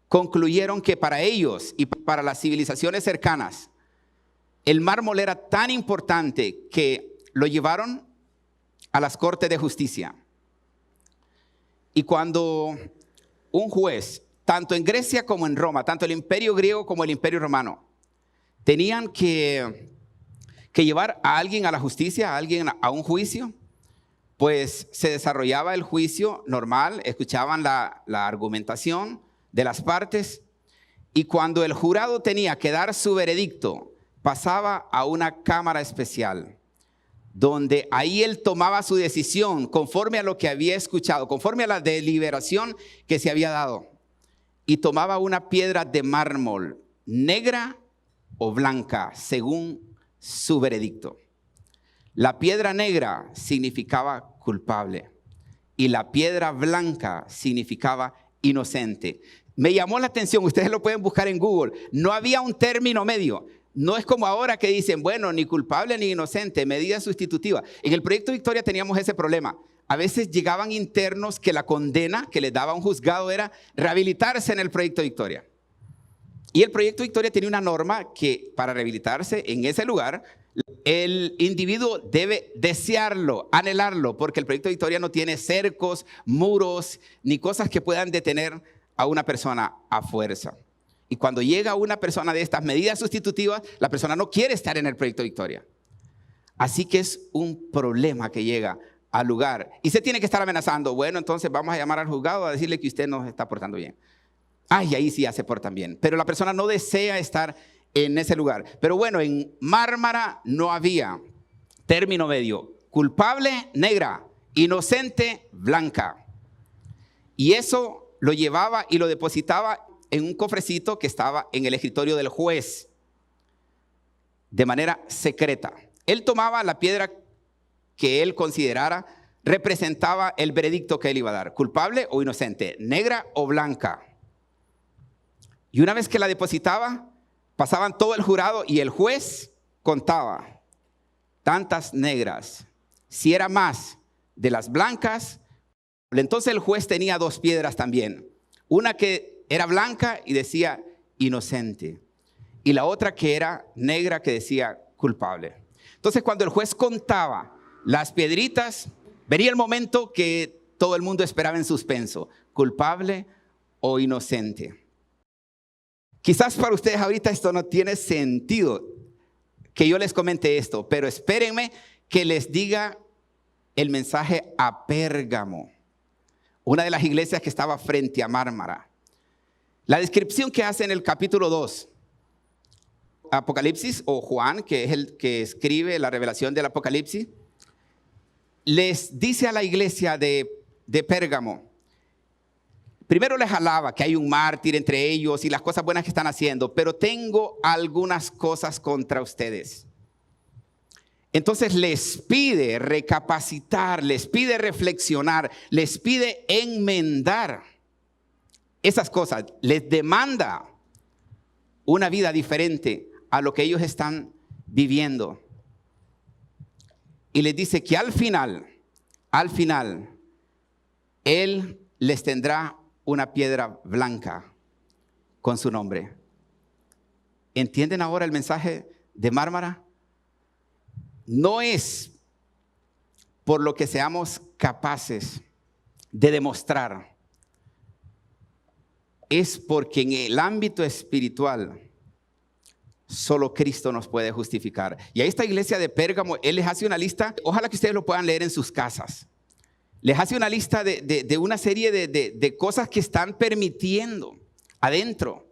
Speaker 1: concluyeron que para ellos y para las civilizaciones cercanas, el mármol era tan importante que lo llevaron a las cortes de justicia. Y cuando un juez, tanto en Grecia como en Roma, tanto el imperio griego como el imperio romano, tenían que llevar a alguien a la justicia, a alguien a un juicio, pues se desarrollaba el juicio normal, escuchaban la argumentación de las partes, y cuando el jurado tenía que dar su veredicto, pasaba a una cámara especial, donde ahí él tomaba su decisión conforme a lo que había escuchado, conforme a la deliberación que se había dado, y tomaba una piedra de mármol, negra o blanca, según su veredicto. La piedra negra significaba culpable y la piedra blanca significaba inocente. Me llamó la atención, ustedes lo pueden buscar en Google, no había un término medio. No es como ahora que dicen, bueno, ni culpable ni inocente, medida sustitutiva. En el Proyecto Victoria teníamos ese problema. A veces llegaban internos que la condena que les daba un juzgado era rehabilitarse en el Proyecto Victoria. Y el Proyecto Victoria tenía una norma que para rehabilitarse en ese lugar, el individuo debe desearlo, anhelarlo, porque el Proyecto Victoria no tiene cercos, muros, ni cosas que puedan detener a una persona a fuerza. Y cuando llega una persona de estas medidas sustitutivas, la persona no quiere estar en el Proyecto Victoria. Así que es un problema que llega al lugar y se tiene que estar amenazando. Bueno, entonces vamos a llamar al juzgado a decirle que usted no se está portando bien. Ay, ahí sí ya se portan bien. Pero la persona no desea estar en ese lugar. Pero bueno, en Mármara no había término medio. Culpable, negra. Inocente, blanca. Y eso lo llevaba y lo depositaba en un cofrecito que estaba en el escritorio del juez, de manera secreta. Él tomaba la piedra que él considerara representaba el veredicto que él iba a dar, culpable o inocente, negra o blanca. Y una vez que la depositaba, pasaban todo el jurado y el juez contaba tantas negras. Si era más de las blancas, entonces el juez tenía dos piedras también. Una que era blanca y decía inocente. Y la otra que era negra que decía culpable. Entonces cuando el juez contaba las piedritas, venía el momento que todo el mundo esperaba en suspenso. Culpable o inocente. Quizás para ustedes ahorita esto no tiene sentido que yo les comente esto, pero espérenme que les diga el mensaje a Pérgamo, una de las iglesias que estaba frente a Mármara. La descripción que hace en el capítulo 2, Apocalipsis, o Juan, que es el que escribe la revelación del Apocalipsis, les dice a la iglesia de Pérgamo, primero les alaba que hay un mártir entre ellos y las cosas buenas que están haciendo, pero tengo algunas cosas contra ustedes. Entonces les pide recapacitar, les pide reflexionar, les pide enmendar esas cosas, les demanda una vida diferente a lo que ellos están viviendo. Y les dice que al final, Él les tendrá una piedra blanca con su nombre. ¿Entienden ahora el mensaje de Mármara? No es por lo que seamos capaces de demostrar. Es porque en el ámbito espiritual solo Cristo nos puede justificar. Y a esta iglesia de Pérgamo, Él les hace una lista, ojalá que ustedes lo puedan leer en sus casas. Les hace una lista de una serie de cosas que están permitiendo adentro.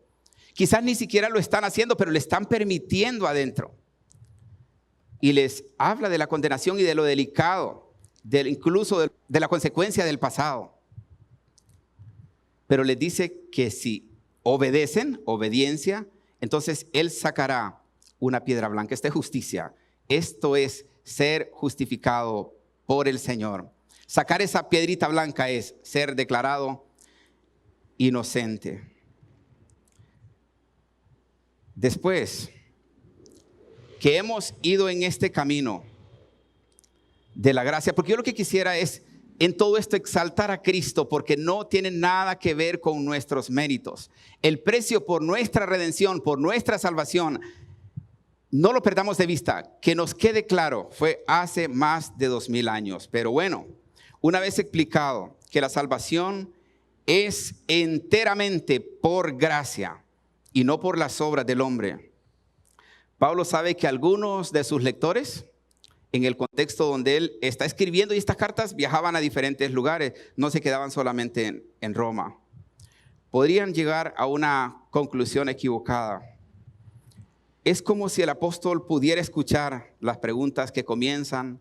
Speaker 1: Quizás ni siquiera lo están haciendo, pero le están permitiendo adentro. Y les habla de la condenación y de lo delicado, incluso de la consecuencia del pasado. Pero les dice que si obedecen, obediencia, entonces Él sacará una piedra blanca. Esta es justicia. Esto es ser justificado por el Señor. Sacar esa piedrita blanca es ser declarado inocente. Después que hemos ido en este camino de la gracia, porque yo lo que quisiera es en todo esto exaltar a Cristo, porque no tiene nada que ver con nuestros méritos. El precio por nuestra redención, por nuestra salvación, no lo perdamos de vista, que nos quede claro, fue hace más de 2000 años. Pero bueno, una vez explicado que la salvación es enteramente por gracia y no por las obras del hombre, Pablo sabe que algunos de sus lectores, en el contexto donde él está escribiendo y estas cartas, viajaban a diferentes lugares, no se quedaban solamente en Roma. Podrían llegar a una conclusión equivocada. Es como si el apóstol pudiera escuchar las preguntas que comienzan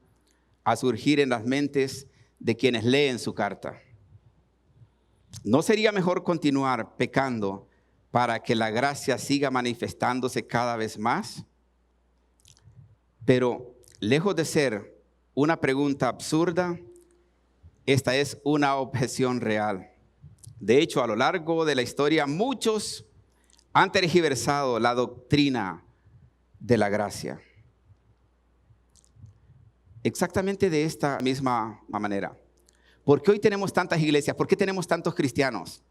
Speaker 1: a surgir en las mentes de quienes leen su carta. ¿No sería mejor continuar pecando para que la gracia siga manifestándose cada vez más? Pero lejos de ser una pregunta absurda, esta es una objeción real. De hecho, a lo largo de la historia, muchos han tergiversado la doctrina de la gracia. Exactamente de esta misma manera. ¿Por qué hoy tenemos tantas iglesias? ¿Por qué tenemos tantos cristianos?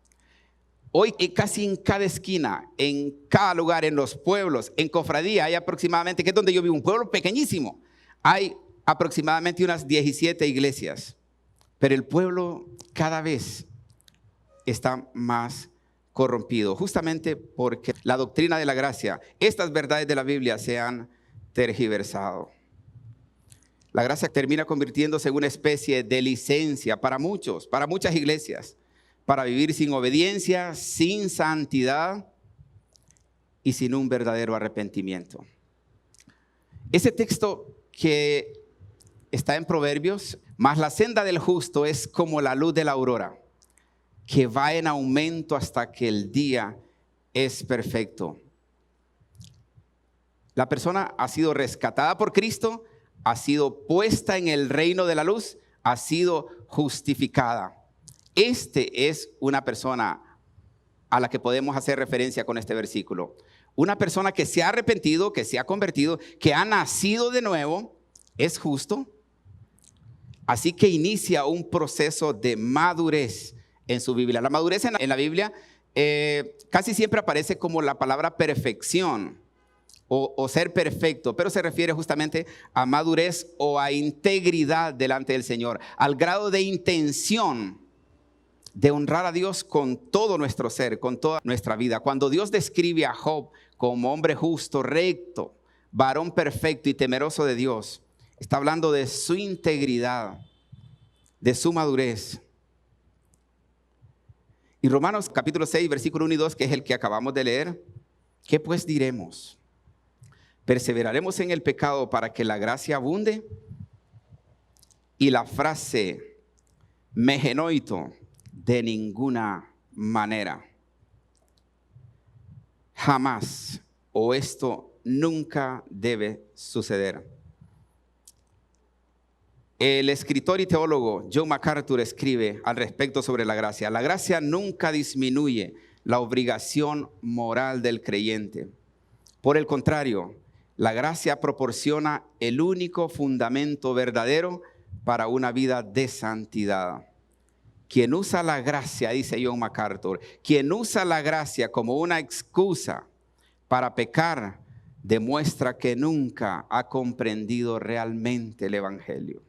Speaker 1: Hoy casi en cada esquina, en cada lugar, en los pueblos, en cofradía, hay aproximadamente, que es donde yo vivo, un pueblo pequeñísimo, hay aproximadamente unas 17 iglesias. Pero el pueblo cada vez está más corrompido, justamente porque la doctrina de la gracia, estas verdades de la Biblia se han tergiversado. La gracia termina convirtiéndose en una especie de licencia para muchos, para muchas iglesias, para vivir sin obediencia, sin santidad y sin un verdadero arrepentimiento. Ese texto que está en Proverbios, mas la senda del justo es como la luz de la aurora, que va en aumento hasta que el día es perfecto. La persona ha sido rescatada por Cristo, ha sido puesta en el reino de la luz, ha sido justificada. Este es una persona a la que podemos hacer referencia con este versículo. Una persona que se ha arrepentido, que se ha convertido, que ha nacido de nuevo, es justo. Así que inicia un proceso de madurez en su Biblia. La madurez en la Biblia casi siempre aparece como la palabra perfección o ser perfecto, pero se refiere justamente a madurez o a integridad delante del Señor, al grado de intención de honrar a Dios con todo nuestro ser, con toda nuestra vida. Cuando Dios describe a Job como hombre justo, recto, varón perfecto y temeroso de Dios, está hablando de su integridad, de su madurez. Y Romanos capítulo 6, versículo 1 y 2, que es el que acabamos de leer, ¿qué pues diremos? ¿Perseveraremos en el pecado para que la gracia abunde? Y la frase megenoito, de ninguna manera. Jamás, o esto nunca debe suceder. El escritor y teólogo John MacArthur escribe al respecto sobre la gracia. La gracia nunca disminuye la obligación moral del creyente. Por el contrario, la gracia proporciona el único fundamento verdadero para una vida de santidad. Quien usa la gracia, dice John MacArthur, quien usa la gracia como una excusa para pecar, demuestra que nunca ha comprendido realmente el evangelio.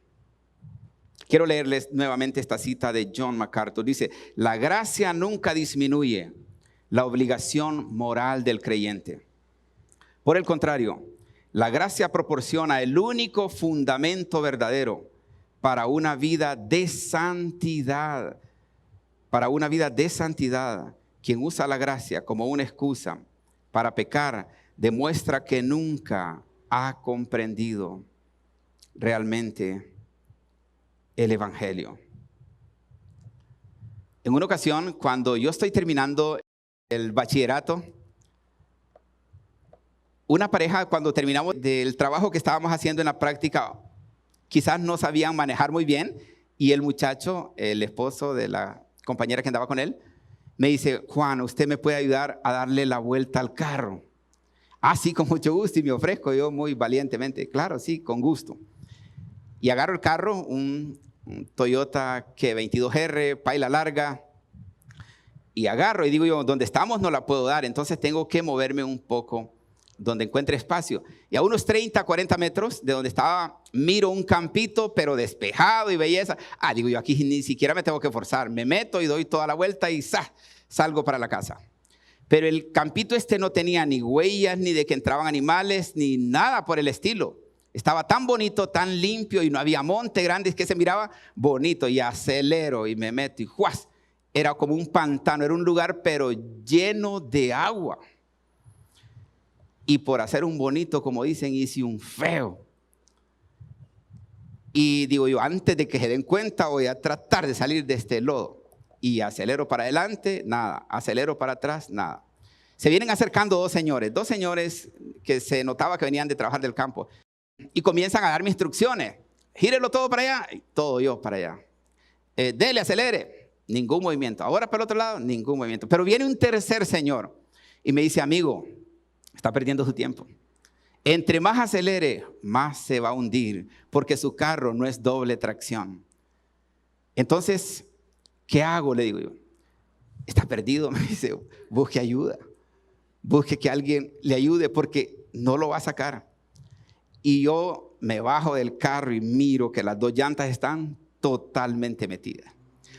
Speaker 1: Quiero leerles nuevamente esta cita de John MacArthur. Dice, la gracia nunca disminuye la obligación moral del creyente. Por el contrario, la gracia proporciona el único fundamento verdadero para una vida de santidad. Para una vida de santidad, quien usa la gracia como una excusa para pecar, demuestra que nunca ha comprendido realmente el evangelio. En una ocasión, cuando yo estoy terminando el bachillerato, una pareja, cuando terminamos del trabajo que estábamos haciendo en la práctica, quizás no sabían manejar muy bien, y el muchacho, el esposo de la compañera que andaba con él, me dice, Juan, ¿usted me puede ayudar a darle la vuelta al carro? Ah, sí, con mucho gusto, y me ofrezco yo muy valientemente. Claro, sí, con gusto. Y agarro el carro, un un Toyota que 22R, paila larga. Y agarro y digo yo, donde estamos no la puedo dar, entonces tengo que moverme un poco donde encuentre espacio. Y a unos 30, 40 metros de donde estaba, miro un campito, pero despejado y belleza. Digo yo, aquí ni siquiera me tengo que forzar. Me meto y doy toda la vuelta y salgo para la casa. Pero el campito no tenía ni huellas, ni de que entraban animales, ni nada por el estilo. Estaba tan bonito, tan limpio y no había monte grande, que se miraba bonito. Y acelero y me meto y ¡juas! Era como un pantano, era un lugar pero lleno de agua. Y por hacer un bonito, como dicen, hice un feo. Y digo yo, antes de que se den cuenta, voy a tratar de salir de este lodo. Y acelero para adelante, nada. Acelero para atrás, nada. Se vienen acercando dos señores que se notaba que venían de trabajar del campo. Y comienzan a darme instrucciones. Gírelo todo para allá, y todo yo para allá. Dele, acelere. Ningún movimiento. Ahora para el otro lado, ningún movimiento. Pero viene un tercer señor y me dice, amigo, está perdiendo su tiempo. Entre más acelere, más se va a hundir, porque su carro no es doble tracción. Entonces, ¿qué hago? Le digo yo. Está perdido, me dice, busque ayuda. Busque que alguien le ayude porque no lo va a sacar. Y yo me bajo del carro y miro que las dos llantas están totalmente metidas.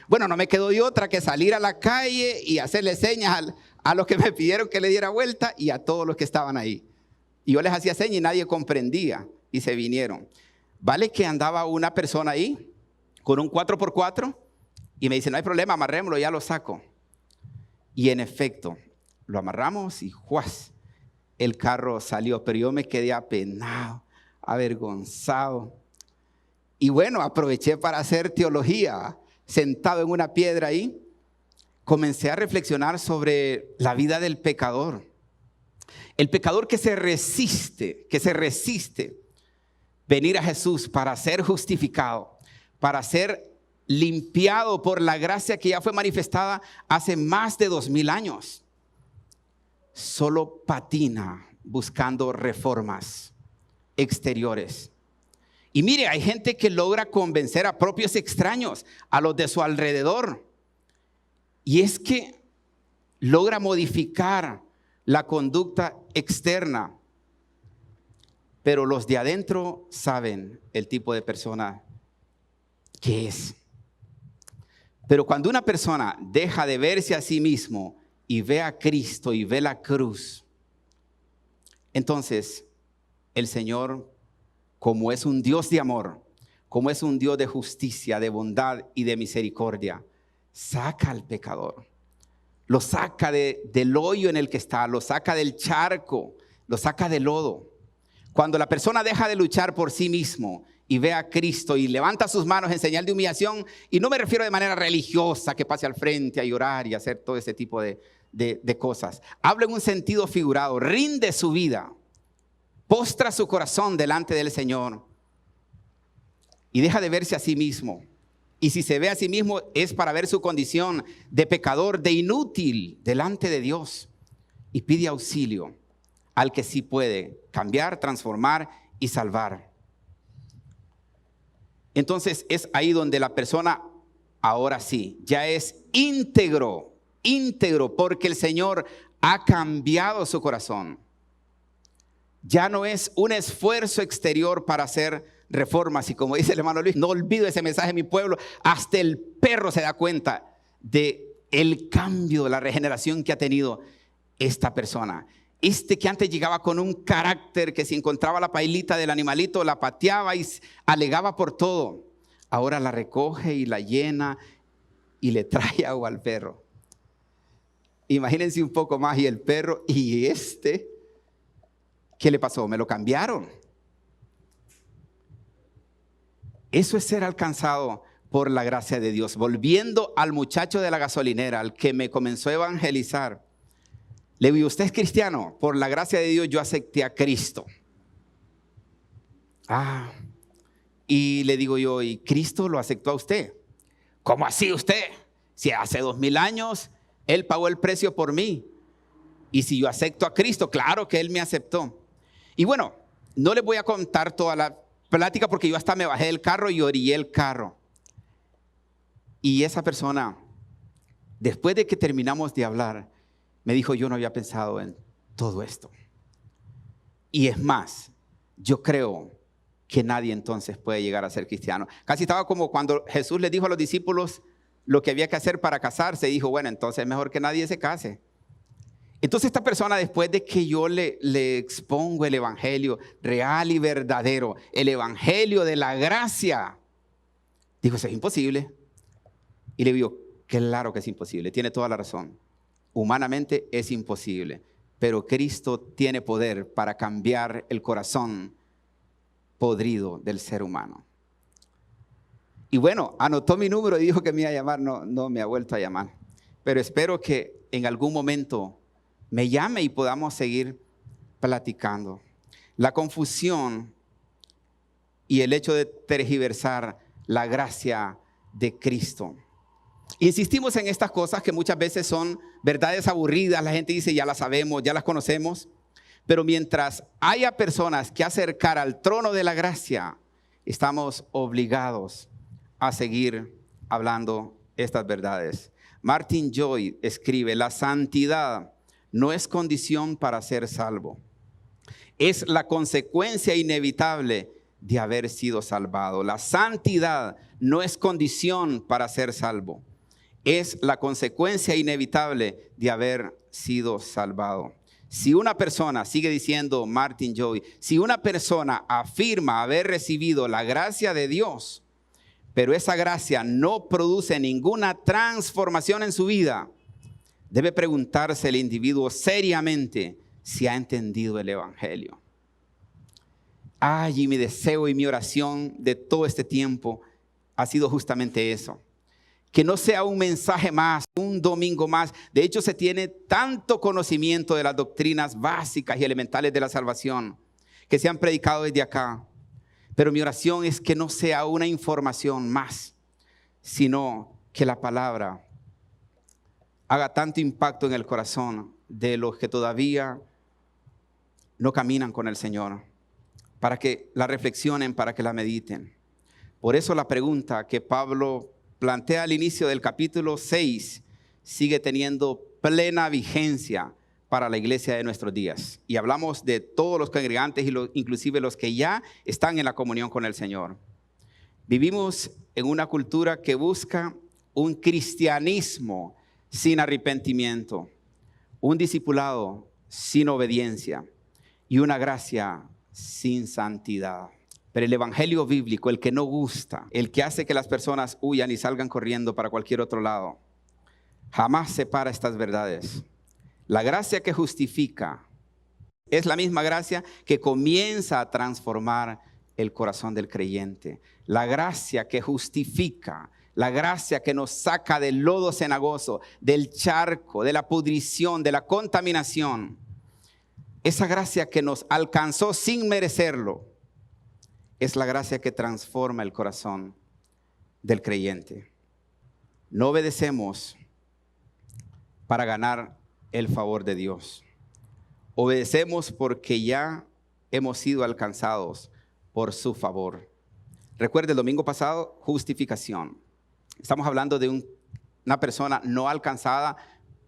Speaker 1: Bueno, no me quedó de otra que salir a la calle y hacerle señas a los que me pidieron que le diera vuelta y a todos los que estaban ahí. Y yo les hacía señas y nadie comprendía y se vinieron. Vale que andaba una persona ahí con un 4x4 y me dice, no hay problema, amarrémoslo, ya lo saco. Y en efecto, lo amarramos y ¡juas! El carro salió, pero yo me quedé apenado, avergonzado. Y bueno, aproveché para hacer teología. Sentado en una piedra ahí, comencé a reflexionar sobre la vida del pecador. El pecador que se resiste venir a Jesús para ser justificado, para ser limpiado por la gracia que ya fue manifestada hace más de 2000 años. Solo patina buscando reformas exteriores. Y mire, hay gente que logra convencer a propios extraños, a los de su alrededor. Y es que logra modificar la conducta externa. Pero los de adentro saben el tipo de persona que es. Pero cuando una persona deja de verse a sí mismo y ve a Cristo y ve la cruz, entonces el Señor, como es un Dios de amor, como es un Dios de justicia, de bondad y de misericordia, saca al pecador, lo saca del hoyo en el que está, lo saca del charco, lo saca del lodo. Cuando la persona deja de luchar por sí mismo y ve a Cristo y levanta sus manos en señal de humillación, y no me refiero de manera religiosa, que pase al frente a llorar y hacer todo ese tipo de cosas. Hablo en un sentido figurado, rinde su vida, postra su corazón delante del Señor y deja de verse a sí mismo. Y si se ve a sí mismo es para ver su condición de pecador, de inútil delante de Dios, y pide auxilio al que sí puede cambiar, transformar y salvar. Entonces es ahí donde la persona ahora sí ya es íntegro, porque el Señor ha cambiado su corazón. Ya no es un esfuerzo exterior para hacer reformas. Y como dice el hermano Luis, no olvido ese mensaje de mi pueblo, hasta el perro se da cuenta de el cambio, de la regeneración que ha tenido esta persona. Que antes llegaba con un carácter que si encontraba la pailita del animalito la pateaba y alegaba por todo. Ahora la recoge y la llena y le trae agua al perro. Imagínense un poco más, y el perro, y ¿qué le pasó? Me lo cambiaron. Eso es ser alcanzado por la gracia de Dios. Volviendo al muchacho de la gasolinera, al que me comenzó a evangelizar, le digo, ¿usted es cristiano? Por la gracia de Dios yo acepté a Cristo. Y le digo yo, ¿y Cristo lo aceptó a usted? ¿Cómo así usted? Si hace 2000 años Él pagó el precio por mí. Y si yo acepto a Cristo, claro que Él me aceptó. Y bueno, no les voy a contar toda la plática porque yo hasta me bajé del carro y orillé el carro. Y esa persona, después de que terminamos de hablar, me dijo, yo no había pensado en todo esto. Y es más, yo creo que nadie entonces puede llegar a ser cristiano. Casi estaba como cuando Jesús le dijo a los discípulos lo que había que hacer para casarse. Y dijo, bueno, entonces es mejor que nadie se case. Entonces esta persona, después de que yo le expongo el evangelio real y verdadero, el evangelio de la gracia, dijo, eso es imposible. Y le digo, claro que es imposible, tiene toda la razón. Humanamente es imposible, pero Cristo tiene poder para cambiar el corazón podrido del ser humano. Y bueno, anotó mi número y dijo que me iba a llamar. No me ha vuelto a llamar, pero espero que en algún momento me llame y podamos seguir platicando. La confusión y el hecho de tergiversar la gracia de Cristo. Insistimos en estas cosas que muchas veces son verdades aburridas. La gente dice, ya las sabemos, ya las conocemos. Pero mientras haya personas que acercar al trono de la gracia, estamos obligados a seguir hablando estas verdades. Martin Joy escribe, la santidad no es condición para ser salvo. Es la consecuencia inevitable de haber sido salvado. La santidad no es condición para ser salvo. Es la consecuencia inevitable de haber sido salvado. Si una persona, sigue diciendo Martin Joy, si una persona afirma haber recibido la gracia de Dios, pero esa gracia no produce ninguna transformación en su vida, debe preguntarse el individuo seriamente si ha entendido el evangelio. Y mi deseo y mi oración de todo este tiempo ha sido justamente eso. Que no sea un mensaje más, un domingo más. De hecho, se tiene tanto conocimiento de las doctrinas básicas y elementales de la salvación que se han predicado desde acá. Pero mi oración es que no sea una información más, sino que la palabra haga tanto impacto en el corazón de los que todavía no caminan con el Señor, para que la reflexionen, para que la mediten. Por eso la pregunta que Pablo plantea al inicio del capítulo 6 sigue teniendo plena vigencia para la iglesia de nuestros días. Y hablamos de todos los congregantes y inclusive los que ya están en la comunión con el Señor. Vivimos en una cultura que busca un cristianismo sin arrepentimiento, un discipulado sin obediencia y una gracia sin santidad. Pero el evangelio bíblico, el que no gusta, el que hace que las personas huyan y salgan corriendo para cualquier otro lado, jamás separa estas verdades. La gracia que justifica es la misma gracia que comienza a transformar el corazón del creyente. La gracia que justifica, la gracia que nos saca del lodo cenagoso, del charco, de la pudrición, de la contaminación. Esa gracia que nos alcanzó sin merecerlo, es la gracia que transforma el corazón del creyente. No obedecemos para ganar el favor de Dios. Obedecemos porque ya hemos sido alcanzados por su favor. Recuerde, el domingo pasado, justificación. Estamos hablando de una persona no alcanzada,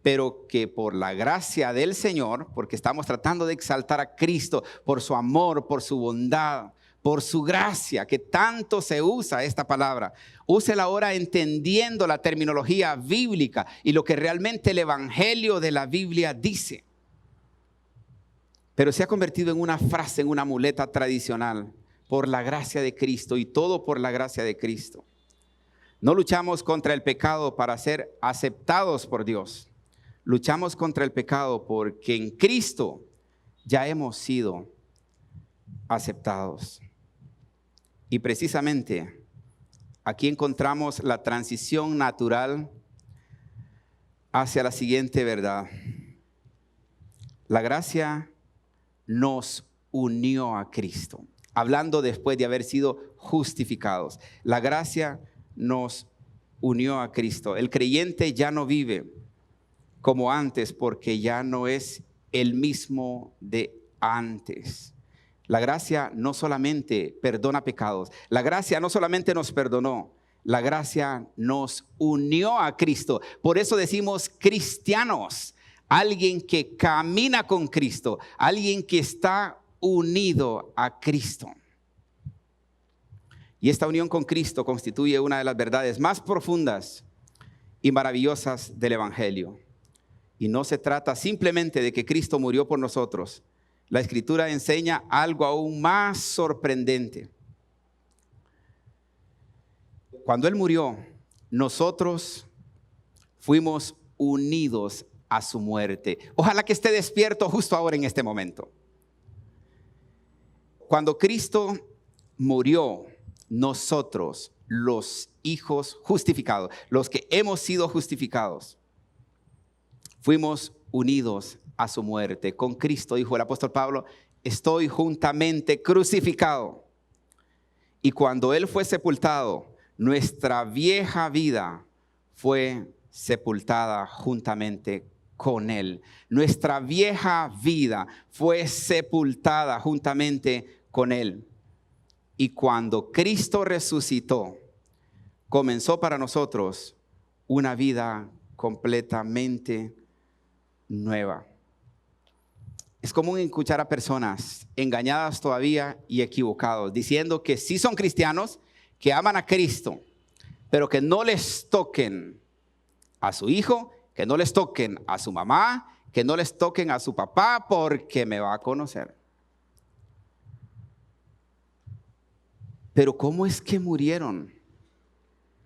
Speaker 1: pero que por la gracia del Señor, porque estamos tratando de exaltar a Cristo por su amor, por su bondad, por su gracia, que tanto se usa esta palabra. Úsela ahora entendiendo la terminología bíblica y lo que realmente el evangelio de la Biblia dice. Pero se ha convertido en una frase, en una muleta tradicional, por la gracia de Cristo y todo por la gracia de Cristo. No luchamos contra el pecado para ser aceptados por Dios. Luchamos contra el pecado porque en Cristo ya hemos sido aceptados. Y precisamente aquí encontramos la transición natural hacia la siguiente verdad. La gracia nos unió a Cristo. Hablando después de haber sido justificados. La gracia nos unió a Cristo. El creyente ya no vive como antes porque ya no es el mismo de antes. La gracia no solamente perdona pecados, la gracia no solamente nos perdonó, La gracia nos unió a Cristo. Por eso decimos cristianos. Alguien que camina con Cristo. Alguien que está unido a Cristo. Y esta unión con Cristo constituye una de las verdades más profundas y maravillosas del Evangelio. Y no se trata simplemente de que Cristo murió por nosotros. La Escritura enseña algo aún más sorprendente. Cuando Él murió, nosotros fuimos unidos a su muerte. Ojalá que esté despierto justo ahora en este momento. Cuando Cristo murió, nosotros, los hijos justificados, los que hemos sido justificados, fuimos unidos a su muerte. Con Cristo, dijo el apóstol Pablo, estoy juntamente crucificado. Y cuando Él fue sepultado, nuestra vieja vida fue sepultada juntamente con Él. Nuestra vieja vida fue sepultada juntamente con Él. Y cuando Cristo resucitó, comenzó para nosotros una vida completamente nueva. Es común escuchar a personas engañadas todavía y equivocados, diciendo que sí son cristianos, que aman a Cristo, pero que no les toquen a su hijo, que no les toquen a su mamá, que no les toquen a su papá porque me va a conocer. Pero ¿cómo es que murieron?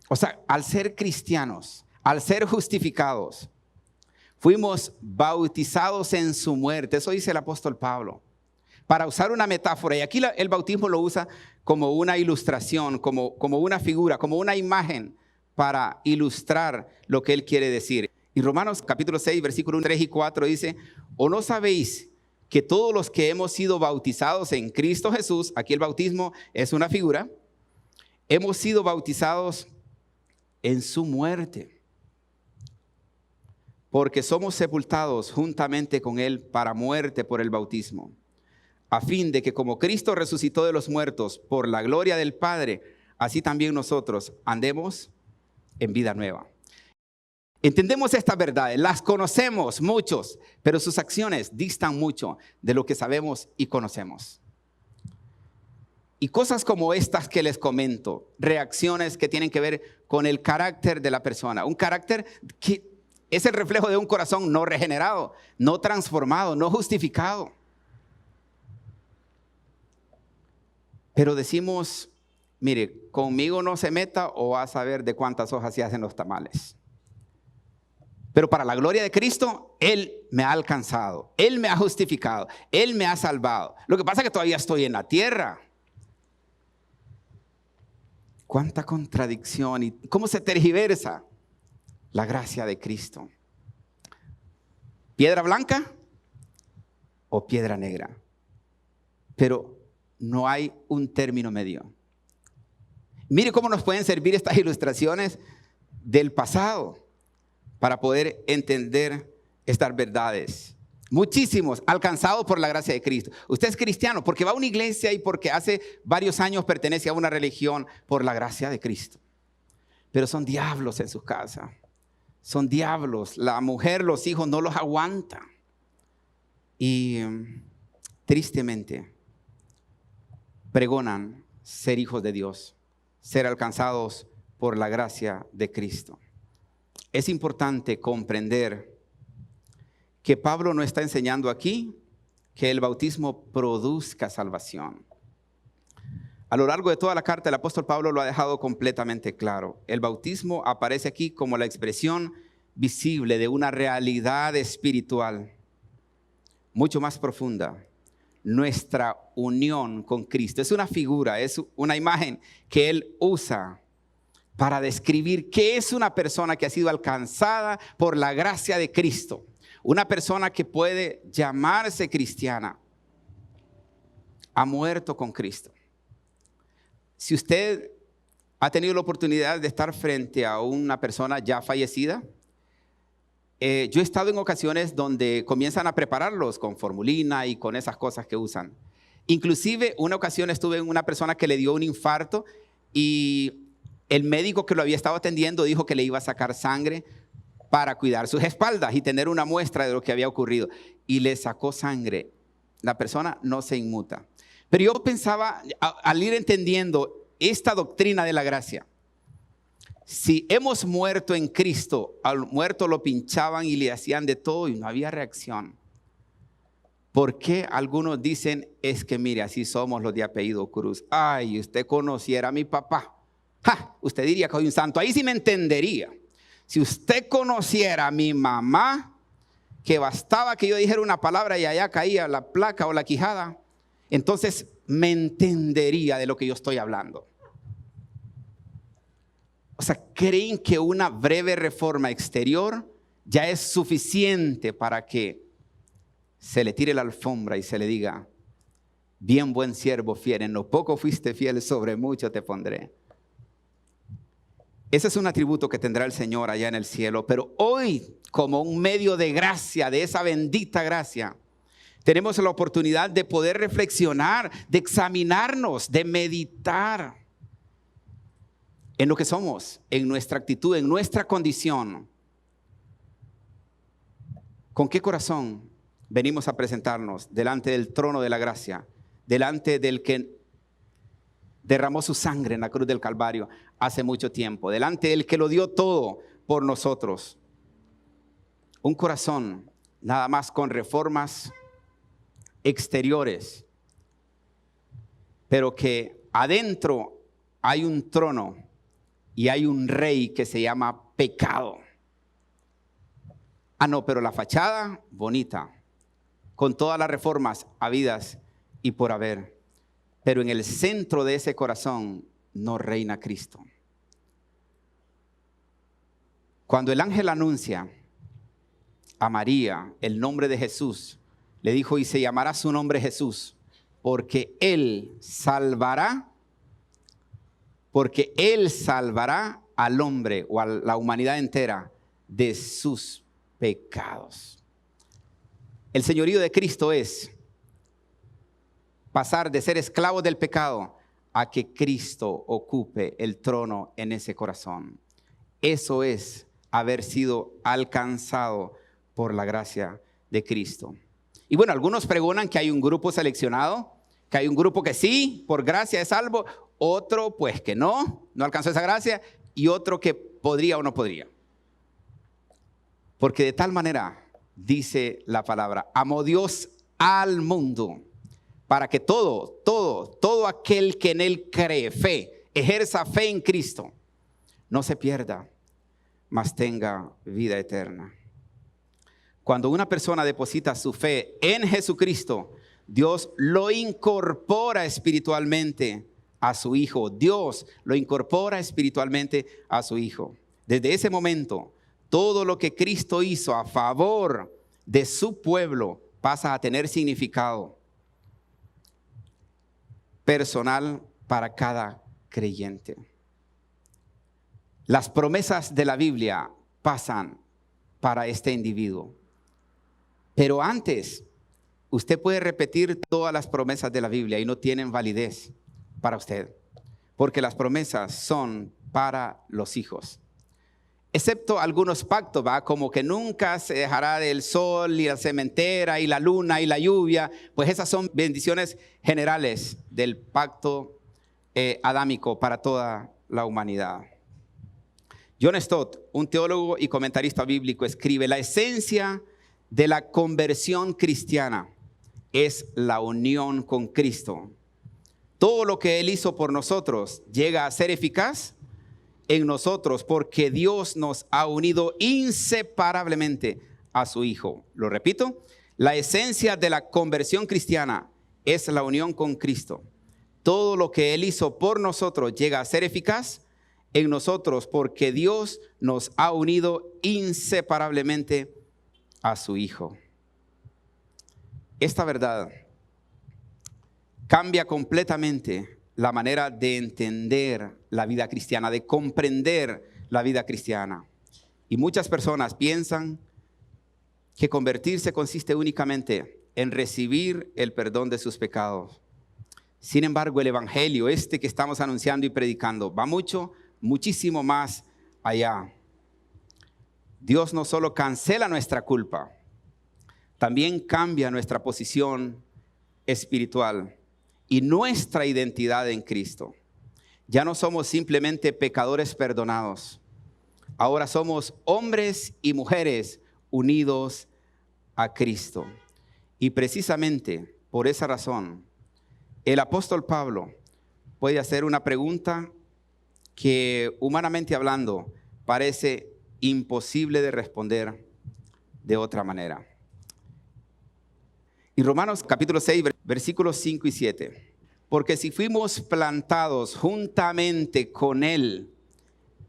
Speaker 1: O sea, al ser cristianos, al ser justificados, fuimos bautizados en su muerte. Eso dice el apóstol Pablo. Para usar una metáfora, y aquí el bautismo lo usa como una ilustración, como una figura, como una imagen para ilustrar lo que él quiere decir. Y Romanos capítulo 6, versículos 3 y 4 dice, ¿o no sabéis que todos los que hemos sido bautizados en Cristo Jesús, aquí el bautismo es una figura, hemos sido bautizados en su muerte? Porque somos sepultados juntamente con Él para muerte por el bautismo, a fin de que como Cristo resucitó de los muertos por la gloria del Padre, así también nosotros andemos en vida nueva. Entendemos estas verdades, las conocemos muchos, pero sus acciones distan mucho de lo que sabemos y conocemos. Y cosas como estas que les comento, reacciones que tienen que ver con el carácter de la persona, un carácter que es el reflejo de un corazón no regenerado, no transformado, no justificado. Pero decimos, mire, conmigo no se meta o va a saber de cuántas hojas se hacen los tamales. Pero para la gloria de Cristo, Él me ha alcanzado, Él me ha justificado, Él me ha salvado. Lo que pasa es que todavía estoy en la tierra. Cuánta contradicción y cómo se tergiversa la gracia de Cristo. ¿Piedra blanca o piedra negra? Pero no hay un término medio. Mire cómo nos pueden servir estas ilustraciones del pasado para poder entender estas verdades. Muchísimos alcanzados por la gracia de Cristo. Usted es cristiano porque va a una iglesia y porque hace varios años pertenece a una religión por la gracia de Cristo. Pero son diablos en su casa. Son diablos. La mujer, los hijos no los aguantan. Y tristemente pregonan ser hijos de Dios, ser alcanzados por la gracia de Cristo. Es importante comprender que Pablo no está enseñando aquí que el bautismo produzca salvación. A lo largo de toda la carta, el apóstol Pablo lo ha dejado completamente claro. El bautismo aparece aquí como la expresión visible de una realidad espiritual mucho más profunda. Nuestra unión con Cristo. Es una figura, es una imagen que él usa para describir qué es una persona que ha sido alcanzada por la gracia de Cristo. Una persona que puede llamarse cristiana. Ha muerto con Cristo. Si usted ha tenido la oportunidad de estar frente a una persona ya fallecida, yo he estado en ocasiones donde comienzan a prepararlos con formulina y con esas cosas que usan. Inclusive una ocasión estuve en una persona que le dio un infarto y El médico que lo había estado atendiendo dijo que le iba a sacar sangre para cuidar sus espaldas y tener una muestra de lo que había ocurrido. Y le sacó sangre. La persona no se inmuta. Pero yo pensaba, al ir entendiendo esta doctrina de la gracia, si hemos muerto en Cristo, al muerto lo pinchaban y le hacían de todo y no había reacción. ¿Por qué algunos dicen, es que mire, así somos los de apellido Cruz? Ay, usted conociera a mi papá. ¡Ja! Usted diría que soy un santo. Ahí sí me entendería. Si usted conociera a mi mamá, que bastaba que yo dijera una palabra y allá caía la placa o la quijada, entonces me entendería de lo que yo estoy hablando. O sea, ¿creen que una breve reforma exterior ya es suficiente para que se le tire la alfombra y se le diga, bien buen siervo fiel, en lo poco fuiste fiel, sobre mucho te pondré? Ese es un atributo que tendrá el Señor allá en el cielo, pero hoy, como un medio de gracia, de esa bendita gracia, tenemos la oportunidad de poder reflexionar, de examinarnos, de meditar en lo que somos, en nuestra actitud, en nuestra condición. ¿Con qué corazón venimos a presentarnos delante del trono de la gracia, delante del que derramó su sangre en la cruz del Calvario hace mucho tiempo, delante del que lo dio todo por nosotros? Un corazón nada más con reformas exteriores, pero que adentro hay un trono y hay un rey que se llama pecado. Ah, no, pero la fachada bonita, con todas las reformas habidas y por haber. Pero en el centro de ese corazón no reina Cristo. Cuando el ángel anuncia a María el nombre de Jesús, le dijo, y se llamará su nombre Jesús, porque Él salvará al hombre o a la humanidad entera de sus pecados. El señorío de Cristo es pasar de ser esclavos del pecado a que Cristo ocupe el trono en ese corazón. Eso es haber sido alcanzado por la gracia de Cristo. Y bueno, algunos pregonan que hay un grupo seleccionado, que hay un grupo que sí, por gracia es salvo, otro pues que no alcanzó esa gracia, y otro que podría o no podría. Porque de tal manera, dice la palabra, amó Dios al mundo, para que todo aquel que en Él cree, ejerza fe en Cristo, no se pierda, mas tenga vida eterna. Cuando una persona deposita su fe en Jesucristo, Dios lo incorpora espiritualmente a su Hijo. Dios lo incorpora espiritualmente a su Hijo. Desde ese momento, todo lo que Cristo hizo a favor de su pueblo pasa a tener significado personal para cada creyente. Las promesas de la Biblia pasan para este individuo. Pero antes, usted puede repetir todas las promesas de la Biblia y no tienen validez para usted, porque las promesas son para los hijos. Excepto algunos pactos, como que nunca se dejará del sol y la sementera y la luna y la lluvia, pues esas son bendiciones generales del pacto adámico para toda la humanidad. John Stott, un teólogo y comentarista bíblico, escribe: la esencia de la conversión cristiana es la unión con Cristo. Todo lo que Él hizo por nosotros llega a ser eficaz en nosotros porque Dios nos ha unido inseparablemente a su Hijo. Lo repito, la esencia de la conversión cristiana es la unión con Cristo. Todo lo que Él hizo por nosotros llega a ser eficaz en nosotros porque Dios nos ha unido inseparablemente a su Hijo. Esta verdad cambia completamente la manera de entender la vida cristiana, de comprender la vida cristiana. Y muchas personas piensan que convertirse consiste únicamente en recibir el perdón de sus pecados. Sin embargo, el evangelio, que estamos anunciando y predicando, va mucho muchísimo más allá. Dios no solo cancela nuestra culpa, también cambia nuestra posición espiritual y nuestra identidad en Cristo. Ya no somos simplemente pecadores perdonados. Ahora somos hombres y mujeres unidos a Cristo. Y precisamente por esa razón, el apóstol Pablo puede hacer una pregunta que, humanamente hablando, parece imposible de responder de otra manera. Y Romanos capítulo 6, versículos 5 y 7. Porque si fuimos plantados juntamente con Él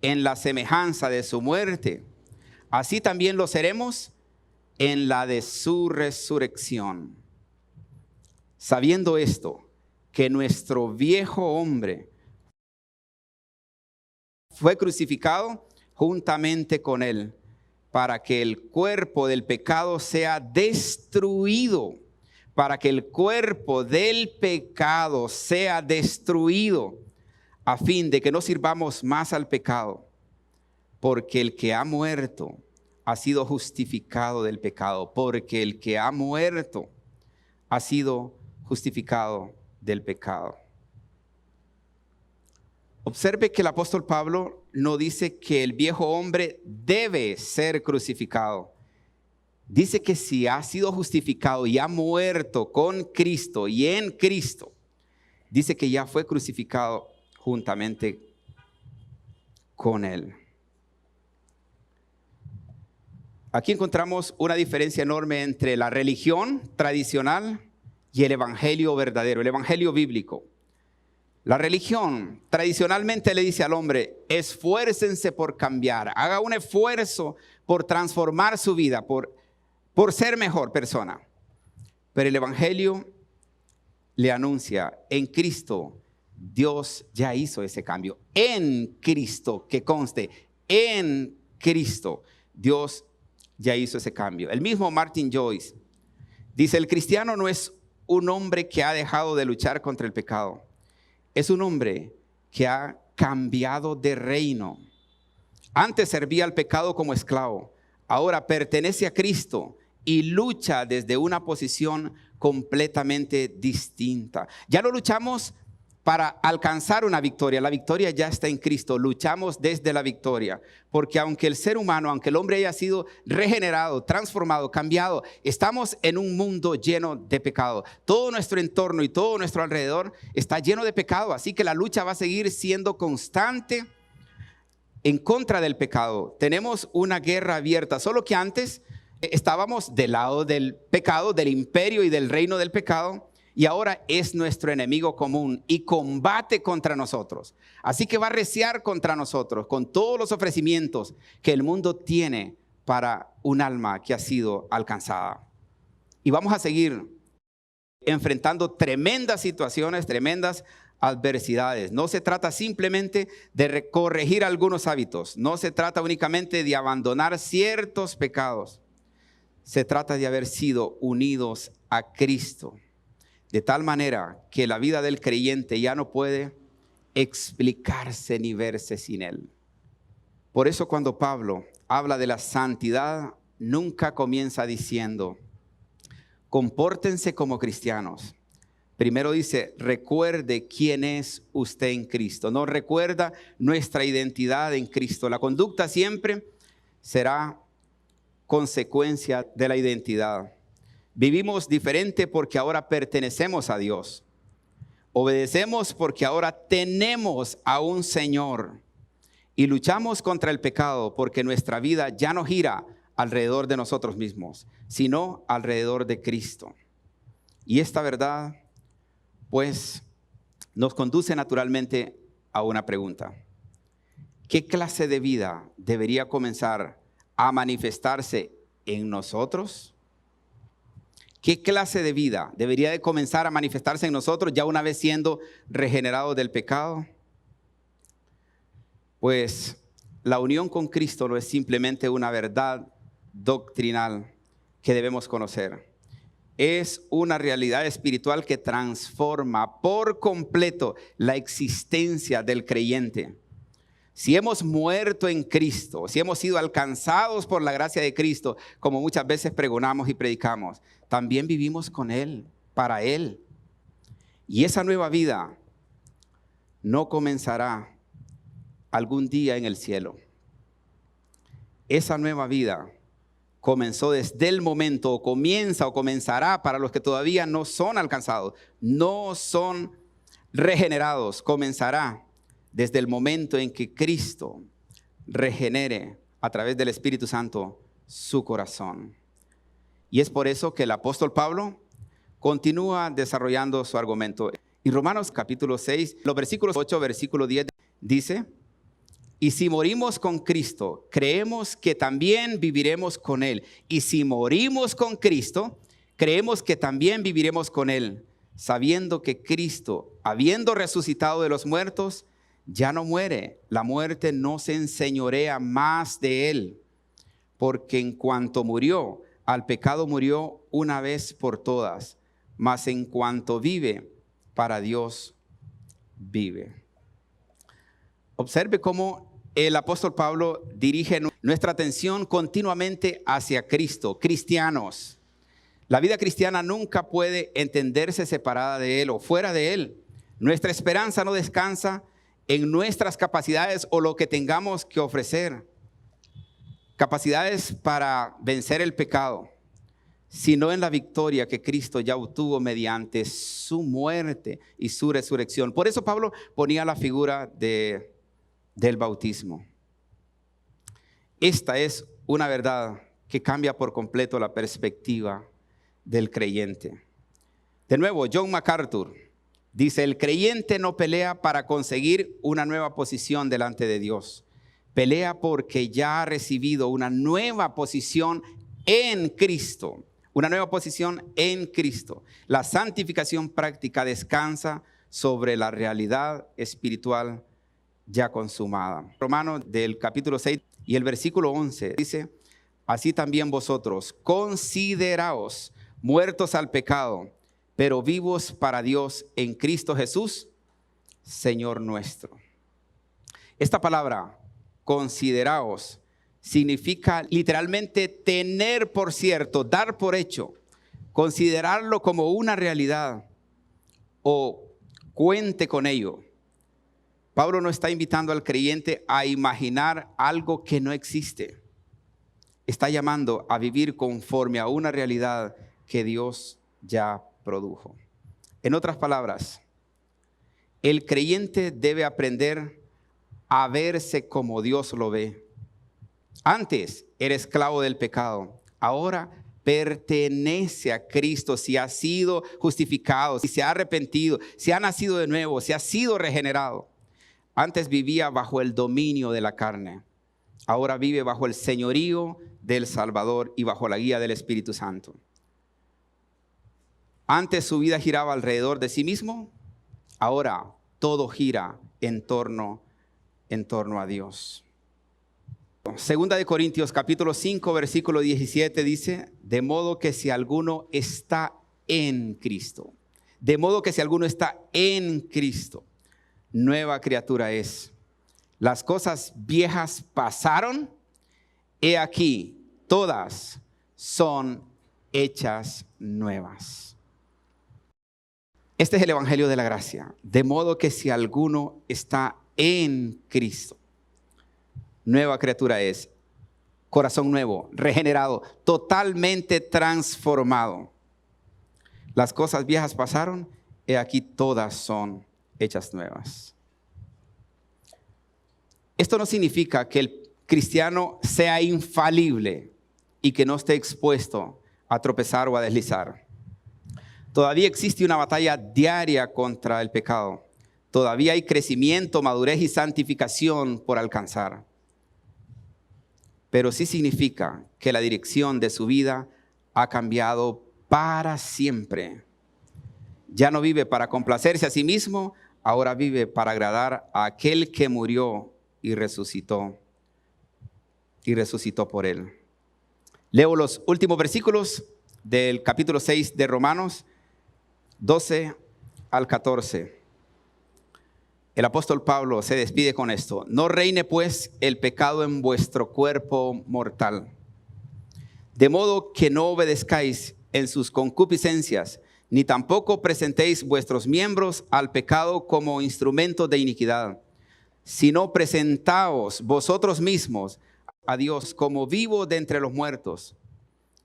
Speaker 1: en la semejanza de su muerte, así también lo seremos en la de su resurrección. Sabiendo esto, que nuestro viejo hombre fue crucificado juntamente con Él, para que el cuerpo del pecado sea destruido, para que el cuerpo del pecado sea destruido, a fin de que no sirvamos más al pecado, porque el que ha muerto ha sido justificado del pecado, porque el que ha muerto ha sido justificado del pecado. Observe que el apóstol Pablo no dice que el viejo hombre debe ser crucificado. Dice que si ha sido justificado y ha muerto con Cristo y en Cristo, dice que ya fue crucificado juntamente con Él. Aquí encontramos una diferencia enorme entre la religión tradicional y el evangelio verdadero, el evangelio bíblico. La religión tradicionalmente le dice al hombre: esfuércense por cambiar, haga un esfuerzo por transformar su vida, por ser mejor persona. Pero el evangelio le anuncia: en Cristo Dios ya hizo ese cambio. En Cristo, que conste, en Cristo Dios ya hizo ese cambio. El mismo Martin Joyce dice: el cristiano no es un hombre que ha dejado de luchar contra el pecado. Es un hombre que ha cambiado de reino. Antes servía al pecado como esclavo. Ahora pertenece a Cristo y lucha desde una posición completamente distinta. Ya no luchamos para alcanzar una victoria. La victoria ya está en Cristo. Luchamos desde la victoria. Porque aunque el ser humano, aunque el hombre haya sido regenerado, transformado, cambiado, estamos en un mundo lleno de pecado. Todo nuestro entorno y todo nuestro alrededor está lleno de pecado. Así que la lucha va a seguir siendo constante en contra del pecado. Tenemos una guerra abierta. Solo que antes estábamos del lado del pecado, del imperio y del reino del pecado. Y ahora es nuestro enemigo común y combate contra nosotros. Así que va a arreciar contra nosotros con todos los ofrecimientos que el mundo tiene para un alma que ha sido alcanzada. Y vamos a seguir enfrentando tremendas situaciones, tremendas adversidades. No se trata simplemente de corregir algunos hábitos. No se trata únicamente de abandonar ciertos pecados. Se trata de haber sido unidos a Cristo. De tal manera que la vida del creyente ya no puede explicarse ni verse sin Él. Por eso cuando Pablo habla de la santidad, nunca comienza diciendo: compórtense como cristianos. Primero dice: recuerde quién es usted en Cristo. No recuerda nuestra identidad en Cristo. La conducta siempre será consecuencia de la identidad. Vivimos diferente porque ahora pertenecemos a Dios. Obedecemos porque ahora tenemos a un Señor. Y luchamos contra el pecado porque nuestra vida ya no gira alrededor de nosotros mismos, sino alrededor de Cristo. Y esta verdad, pues, nos conduce naturalmente a una pregunta. ¿Qué clase de vida debería comenzar a manifestarse en nosotros? ¿Qué clase de vida debería de comenzar a manifestarse en nosotros ya una vez siendo regenerados del pecado? Pues la unión con Cristo no es simplemente una verdad doctrinal que debemos conocer. Es una realidad espiritual que transforma por completo la existencia del creyente. Si hemos muerto en Cristo, si hemos sido alcanzados por la gracia de Cristo, como muchas veces pregonamos y predicamos, también vivimos con Él, para Él. Y esa nueva vida no comenzará algún día en el cielo. Esa nueva vida comenzó desde el momento, o comienza o comenzará para los que todavía no son alcanzados, no son regenerados, comenzará desde el momento en que Cristo regenere a través del Espíritu Santo su corazón. Y es por eso que el apóstol Pablo continúa desarrollando su argumento. Y Romanos capítulo 6, los versículos 8, versículo 10, dice: y si morimos con Cristo, creemos que también viviremos con Él. Y si morimos con Cristo, creemos que también viviremos con Él, sabiendo que Cristo, habiendo resucitado de los muertos, ya no muere. La muerte no se enseñorea más de Él, porque en cuanto murió, al pecado murió una vez por todas, mas en cuanto vive, para Dios vive. Observe cómo el apóstol Pablo dirige nuestra atención continuamente hacia Cristo, cristianos. La vida cristiana nunca puede entenderse separada de Él o fuera de Él. Nuestra esperanza no descansa en nuestras capacidades o lo que tengamos que ofrecer. Capacidades para vencer el pecado, sino en la victoria que Cristo ya obtuvo mediante su muerte y su resurrección. Por eso Pablo ponía la figura del bautismo. Esta es una verdad que cambia por completo la perspectiva del creyente. De nuevo, John MacArthur dice: el creyente no pelea para conseguir una nueva posición delante de Dios. Pelea porque ya ha recibido una nueva posición en Cristo. Una nueva posición en Cristo. La santificación práctica descansa sobre la realidad espiritual ya consumada. Romanos del capítulo 6 y el versículo 11 dice: así también vosotros consideraos muertos al pecado, pero vivos para Dios en Cristo Jesús, Señor nuestro. Esta palabra, consideraos, significa literalmente tener por cierto, dar por hecho, considerarlo como una realidad o cuente con ello. Pablo no está invitando al creyente a imaginar algo que no existe. Está llamando a vivir conforme a una realidad que Dios ya produjo. En otras palabras, el creyente debe aprender a verse como Dios lo ve. Antes era esclavo del pecado, ahora pertenece a Cristo. Si ha sido justificado, si se ha arrepentido, si ha nacido de nuevo, si ha sido regenerado. Antes vivía bajo el dominio de la carne, ahora vive bajo el señorío del Salvador y bajo la guía del Espíritu Santo. Antes su vida giraba alrededor de sí mismo, ahora todo gira en torno a Dios. Segunda de Corintios capítulo 5 versículo 17 dice: de modo que si alguno está en Cristo, de modo que si alguno está en Cristo, nueva criatura es. Las cosas viejas pasaron, he aquí, todas son hechas nuevas. Este es el evangelio de la gracia. De modo que si alguno está en Cristo, nueva criatura es. Corazón nuevo, regenerado, totalmente transformado. Las cosas viejas pasaron, he aquí todas son hechas nuevas. Esto no significa que el cristiano sea infalible y que no esté expuesto a tropezar o a deslizar. Todavía existe una batalla diaria contra el pecado. Todavía hay crecimiento, madurez y santificación por alcanzar. Pero sí significa que la dirección de su vida ha cambiado para siempre. Ya no vive para complacerse a sí mismo, ahora vive para agradar a aquel que murió y resucitó por él. Leo los últimos versículos del capítulo 6 de Romanos, 12 al 14. El apóstol Pablo se despide con esto: no reine pues el pecado en vuestro cuerpo mortal, de modo que no obedezcáis en sus concupiscencias, ni tampoco presentéis vuestros miembros al pecado como instrumentos de iniquidad, sino presentaos vosotros mismos a Dios como vivos de entre los muertos,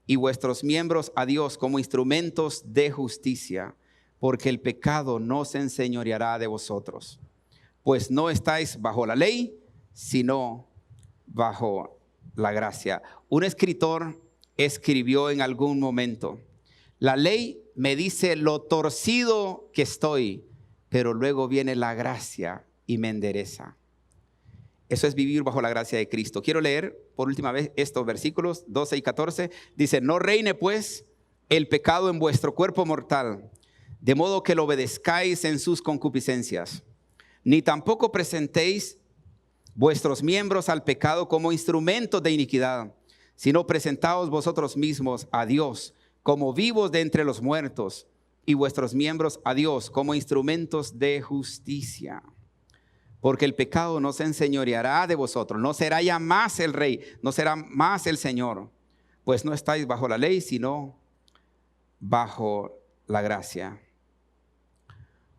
Speaker 1: y vuestros miembros a Dios como instrumentos de justicia, porque el pecado no se enseñoreará de vosotros, pues no estáis bajo la ley, sino bajo la gracia. Un escritor escribió en algún momento: la ley me dice lo torcido que estoy, pero luego viene la gracia y me endereza. Eso es vivir bajo la gracia de Cristo. Quiero leer por última vez estos versículos 12 y 14. Dice: no reine pues el pecado en vuestro cuerpo mortal, de modo que lo obedezcáis en sus concupiscencias, ni tampoco presentéis vuestros miembros al pecado como instrumentos de iniquidad, sino presentaos vosotros mismos a Dios como vivos de entre los muertos, y vuestros miembros a Dios como instrumentos de justicia. Porque el pecado no se enseñoreará de vosotros, no será ya más el rey, no será más el Señor, pues no estáis bajo la ley, sino bajo la gracia.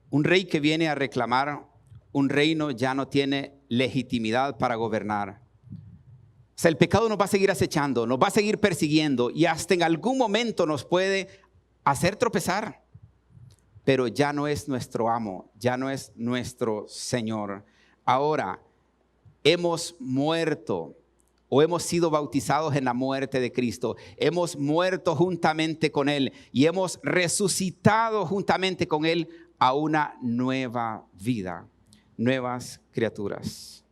Speaker 1: Un rey que viene a reclamar un reino ya no tiene legitimidad para gobernar. O sea, el pecado nos va a seguir acechando, nos va a seguir persiguiendo y hasta en algún momento nos puede hacer tropezar. Pero ya no es nuestro amo, ya no es nuestro Señor. Ahora hemos muerto o hemos sido bautizados en la muerte de Cristo. Hemos muerto juntamente con Él y hemos resucitado juntamente con Él a una nueva vida, nuevas criaturas.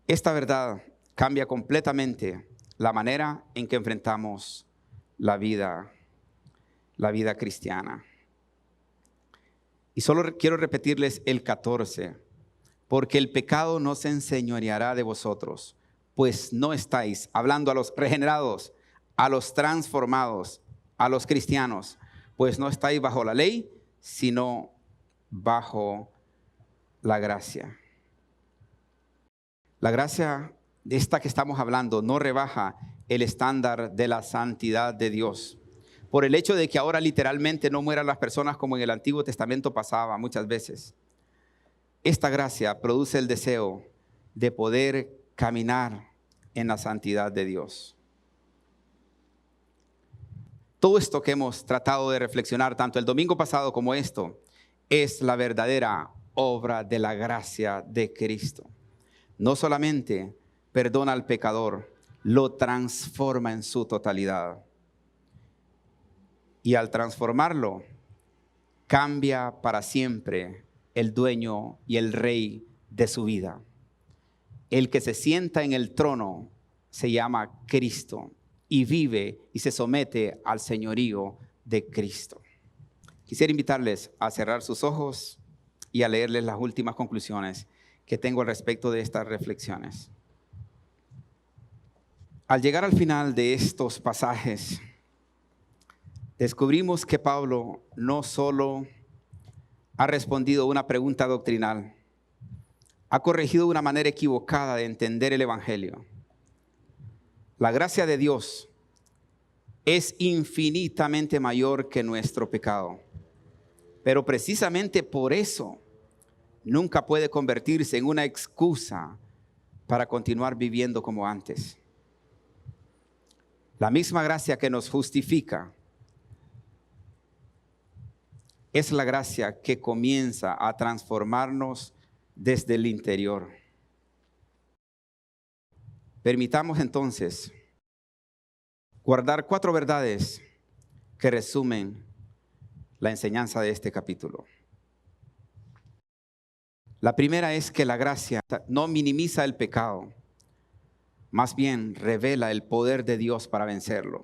Speaker 1: Esta verdad cambia completamente la manera en que enfrentamos la vida cristiana. Y solo quiero repetirles el 14, porque el pecado no se enseñoreará de vosotros, pues no estáis, hablando a los regenerados, a los transformados, a los cristianos, pues no estáis bajo la ley, sino bajo la gracia. La gracia de esta que estamos hablando no rebaja el estándar de la santidad de Dios, por el hecho de que ahora literalmente no mueran las personas como en el Antiguo Testamento pasaba muchas veces. Esta gracia produce el deseo de poder caminar en la santidad de Dios. Todo esto que hemos tratado de reflexionar, tanto el domingo pasado como esto, es la verdadera obra de la gracia de Cristo. No solamente perdona al pecador, lo transforma en su totalidad. Y al transformarlo, cambia para siempre el dueño y el rey de su vida. El que se sienta en el trono se llama Cristo y vive y se somete al señorío de Cristo. Quisiera invitarles a cerrar sus ojos y a leerles las últimas conclusiones que tengo al respecto de estas reflexiones. Al llegar al final de estos pasajes, descubrimos que Pablo no solo ha respondido a una pregunta doctrinal, ha corregido una manera equivocada de entender el Evangelio. La gracia de Dios es infinitamente mayor que nuestro pecado, pero precisamente por eso nunca puede convertirse en una excusa para continuar viviendo como antes. La misma gracia que nos justifica es la gracia que comienza a transformarnos desde el interior. Permitamos entonces guardar 4 verdades que resumen la enseñanza de este capítulo. La primera es que la gracia no minimiza el pecado, más bien revela el poder de Dios para vencerlo.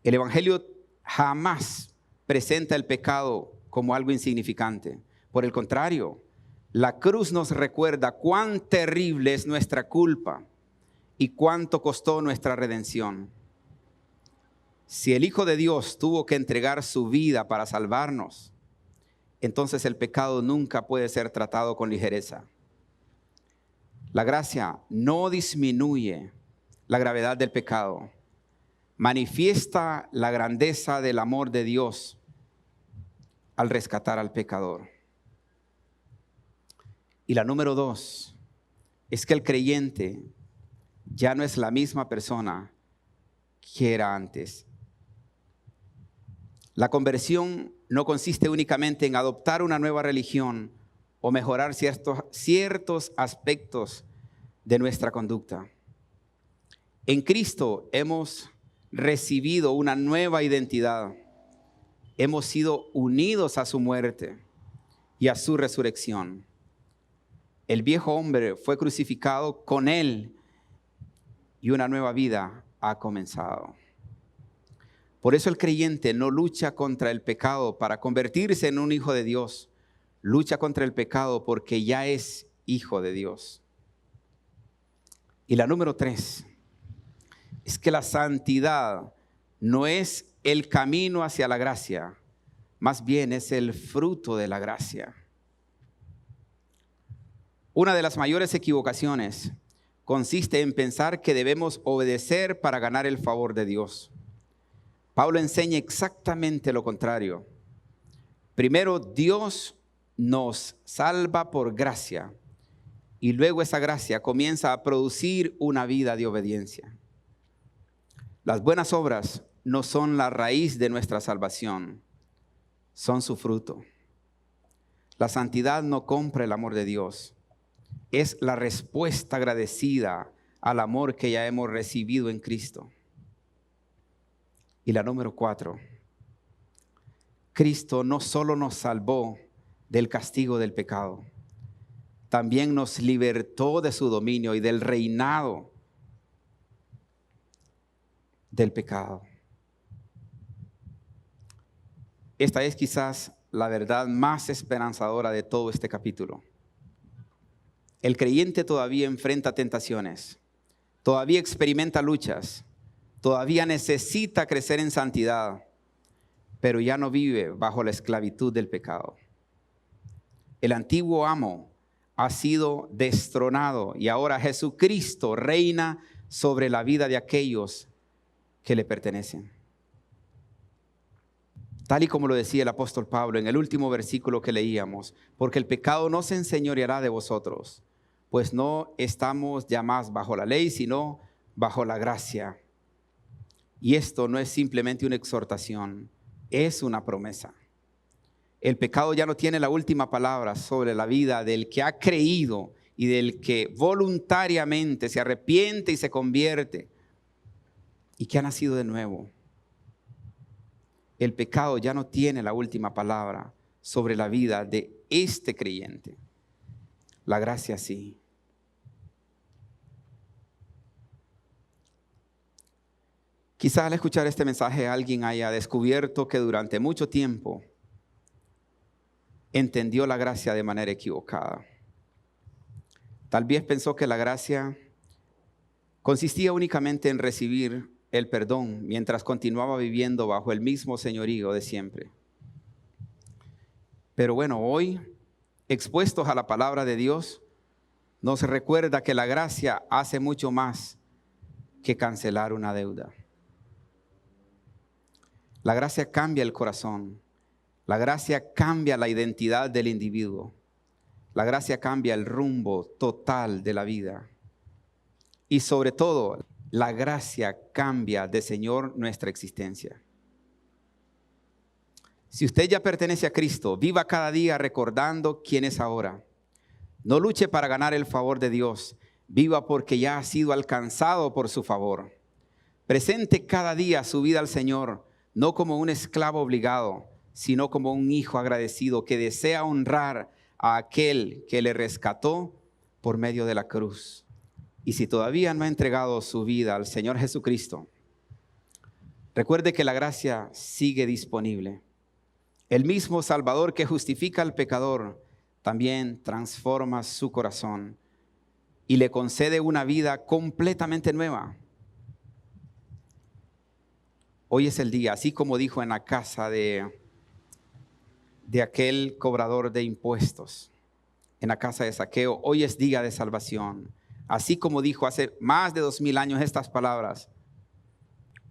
Speaker 1: El Evangelio jamás presenta el pecado como algo insignificante. Por el contrario, la cruz nos recuerda cuán terrible es nuestra culpa y cuánto costó nuestra redención. Si el Hijo de Dios tuvo que entregar su vida para salvarnos, entonces el pecado nunca puede ser tratado con ligereza. La gracia no disminuye la gravedad del pecado, manifiesta la grandeza del amor de Dios al rescatar al pecador. Y la número 2 es que el creyente ya no es la misma persona que era antes. La conversión no consiste únicamente en adoptar una nueva religión o mejorar ciertos aspectos de nuestra conducta. En Cristo hemos recibido una nueva identidad. Hemos sido unidos a su muerte y a su resurrección. El viejo hombre fue crucificado con él y una nueva vida ha comenzado. Por eso el creyente no lucha contra el pecado para convertirse en un hijo de Dios. Lucha contra el pecado porque ya es hijo de Dios. Y la número 3 es que la santidad no es el camino hacia la gracia, más bien es el fruto de la gracia. Una de las mayores equivocaciones consiste en pensar que debemos obedecer para ganar el favor de Dios. Pablo enseña exactamente lo contrario. Primero, Dios nos salva por gracia y luego esa gracia comienza a producir una vida de obediencia. Las buenas obras no son la raíz de nuestra salvación, son su fruto. La santidad no compra el amor de Dios, es la respuesta agradecida al amor que ya hemos recibido en Cristo. Y la número 4, Cristo no solo nos salvó del castigo del pecado, también nos libertó de su dominio y del reinado del pecado. Esta es quizás la verdad más esperanzadora de todo este capítulo. El creyente todavía enfrenta tentaciones, todavía experimenta luchas, todavía necesita crecer en santidad, pero ya no vive bajo la esclavitud del pecado. El antiguo amo ha sido destronado y ahora Jesucristo reina sobre la vida de aquellos que le pertenecen. Tal y como lo decía el apóstol Pablo en el último versículo que leíamos, porque el pecado no se enseñoreará de vosotros, pues no estamos ya más bajo la ley, sino bajo la gracia. Y esto no es simplemente una exhortación, es una promesa. El pecado ya no tiene la última palabra sobre la vida del que ha creído y del que voluntariamente se arrepiente y se convierte y que ha nacido de nuevo. El pecado ya no tiene la última palabra sobre la vida de este creyente. La gracia sí. Quizás al escuchar este mensaje alguien haya descubierto que durante mucho tiempo entendió la gracia de manera equivocada. Tal vez pensó que la gracia consistía únicamente en recibir el perdón mientras continuaba viviendo bajo el mismo señorío de siempre. Pero bueno, hoy, expuestos a la palabra de Dios, nos recuerda que la gracia hace mucho más que cancelar una deuda. La gracia cambia el corazón. La gracia cambia la identidad del individuo. La gracia cambia el rumbo total de la vida. Y sobre todo, la gracia cambia de Señor nuestra existencia. Si usted ya pertenece a Cristo, viva cada día recordando quién es ahora. No luche para ganar el favor de Dios. Viva porque ya ha sido alcanzado por su favor. Presente cada día su vida al Señor, no como un esclavo obligado, sino como un hijo agradecido que desea honrar a aquel que le rescató por medio de la cruz. Y si todavía no ha entregado su vida al Señor Jesucristo, recuerde que la gracia sigue disponible. El mismo Salvador que justifica al pecador también transforma su corazón y le concede una vida completamente nueva. Hoy es el día, así como dijo en la casa de de aquel cobrador de impuestos en la casa de Zaqueo, hoy es día de salvación. Así como dijo hace más de 2000 años estas palabras,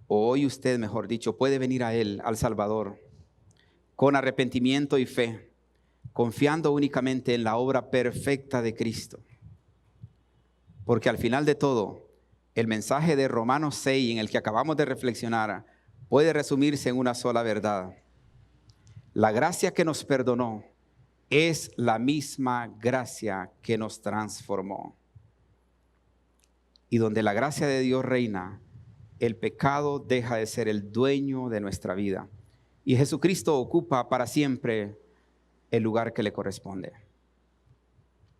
Speaker 1: hoy usted, mejor dicho, puede venir a Él, al Salvador, con arrepentimiento y fe, confiando únicamente en la obra perfecta de Cristo. Porque al final de todo, el mensaje de Romanos 6, en el que acabamos de reflexionar, puede resumirse en una sola verdad. La gracia que nos perdonó es la misma gracia que nos transformó. Y donde la gracia de Dios reina, el pecado deja de ser el dueño de nuestra vida. Y Jesucristo ocupa para siempre el lugar que le corresponde.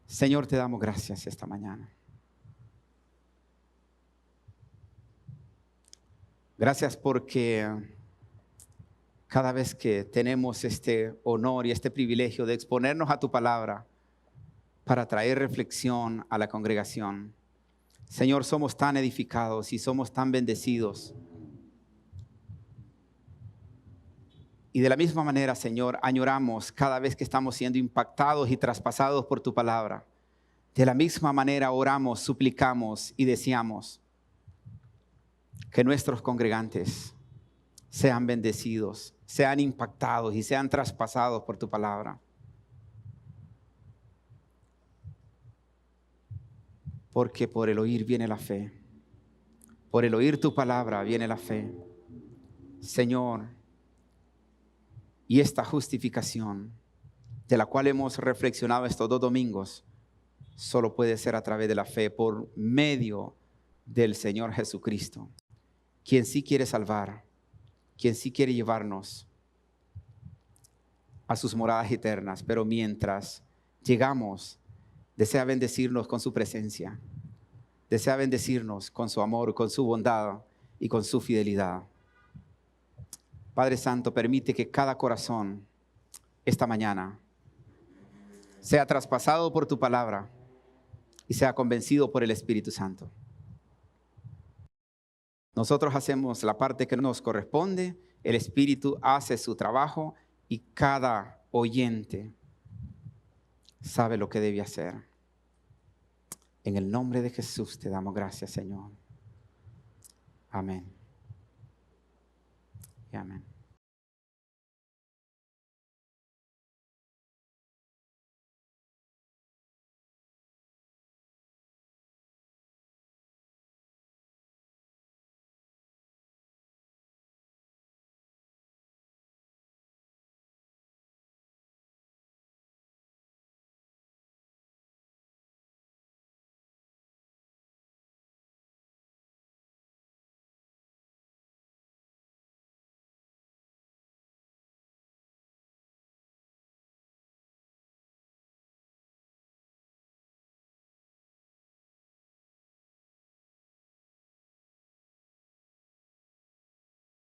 Speaker 1: Señor, te damos gracias esta mañana. Gracias porque cada vez que tenemos este honor y este privilegio de exponernos a tu palabra para traer reflexión a la congregación, Señor, somos tan edificados y somos tan bendecidos. Y de la misma manera, Señor, añoramos cada vez que estamos siendo impactados y traspasados por tu palabra. De la misma manera oramos, suplicamos y deseamos que nuestros congregantes sean bendecidos, sean impactados y sean traspasados por tu palabra. Porque por el oír viene la fe. Por el oír tu palabra viene la fe. Señor, y esta justificación de la cual hemos reflexionado estos 2 domingos, solo puede ser a través de la fe por medio del Señor Jesucristo, quien sí quiere salvar, quien sí quiere llevarnos a sus moradas eternas, pero mientras llegamos, desea bendecirnos con su presencia, desea bendecirnos con su amor, con su bondad y con su fidelidad. Padre Santo, permite que cada corazón esta mañana sea traspasado por tu palabra y sea convencido por el Espíritu Santo. Nosotros hacemos la parte que nos corresponde, el Espíritu hace su trabajo y cada oyente sabe lo que debe hacer. En el nombre de Jesús te damos gracias, Señor. Amén. Y amén.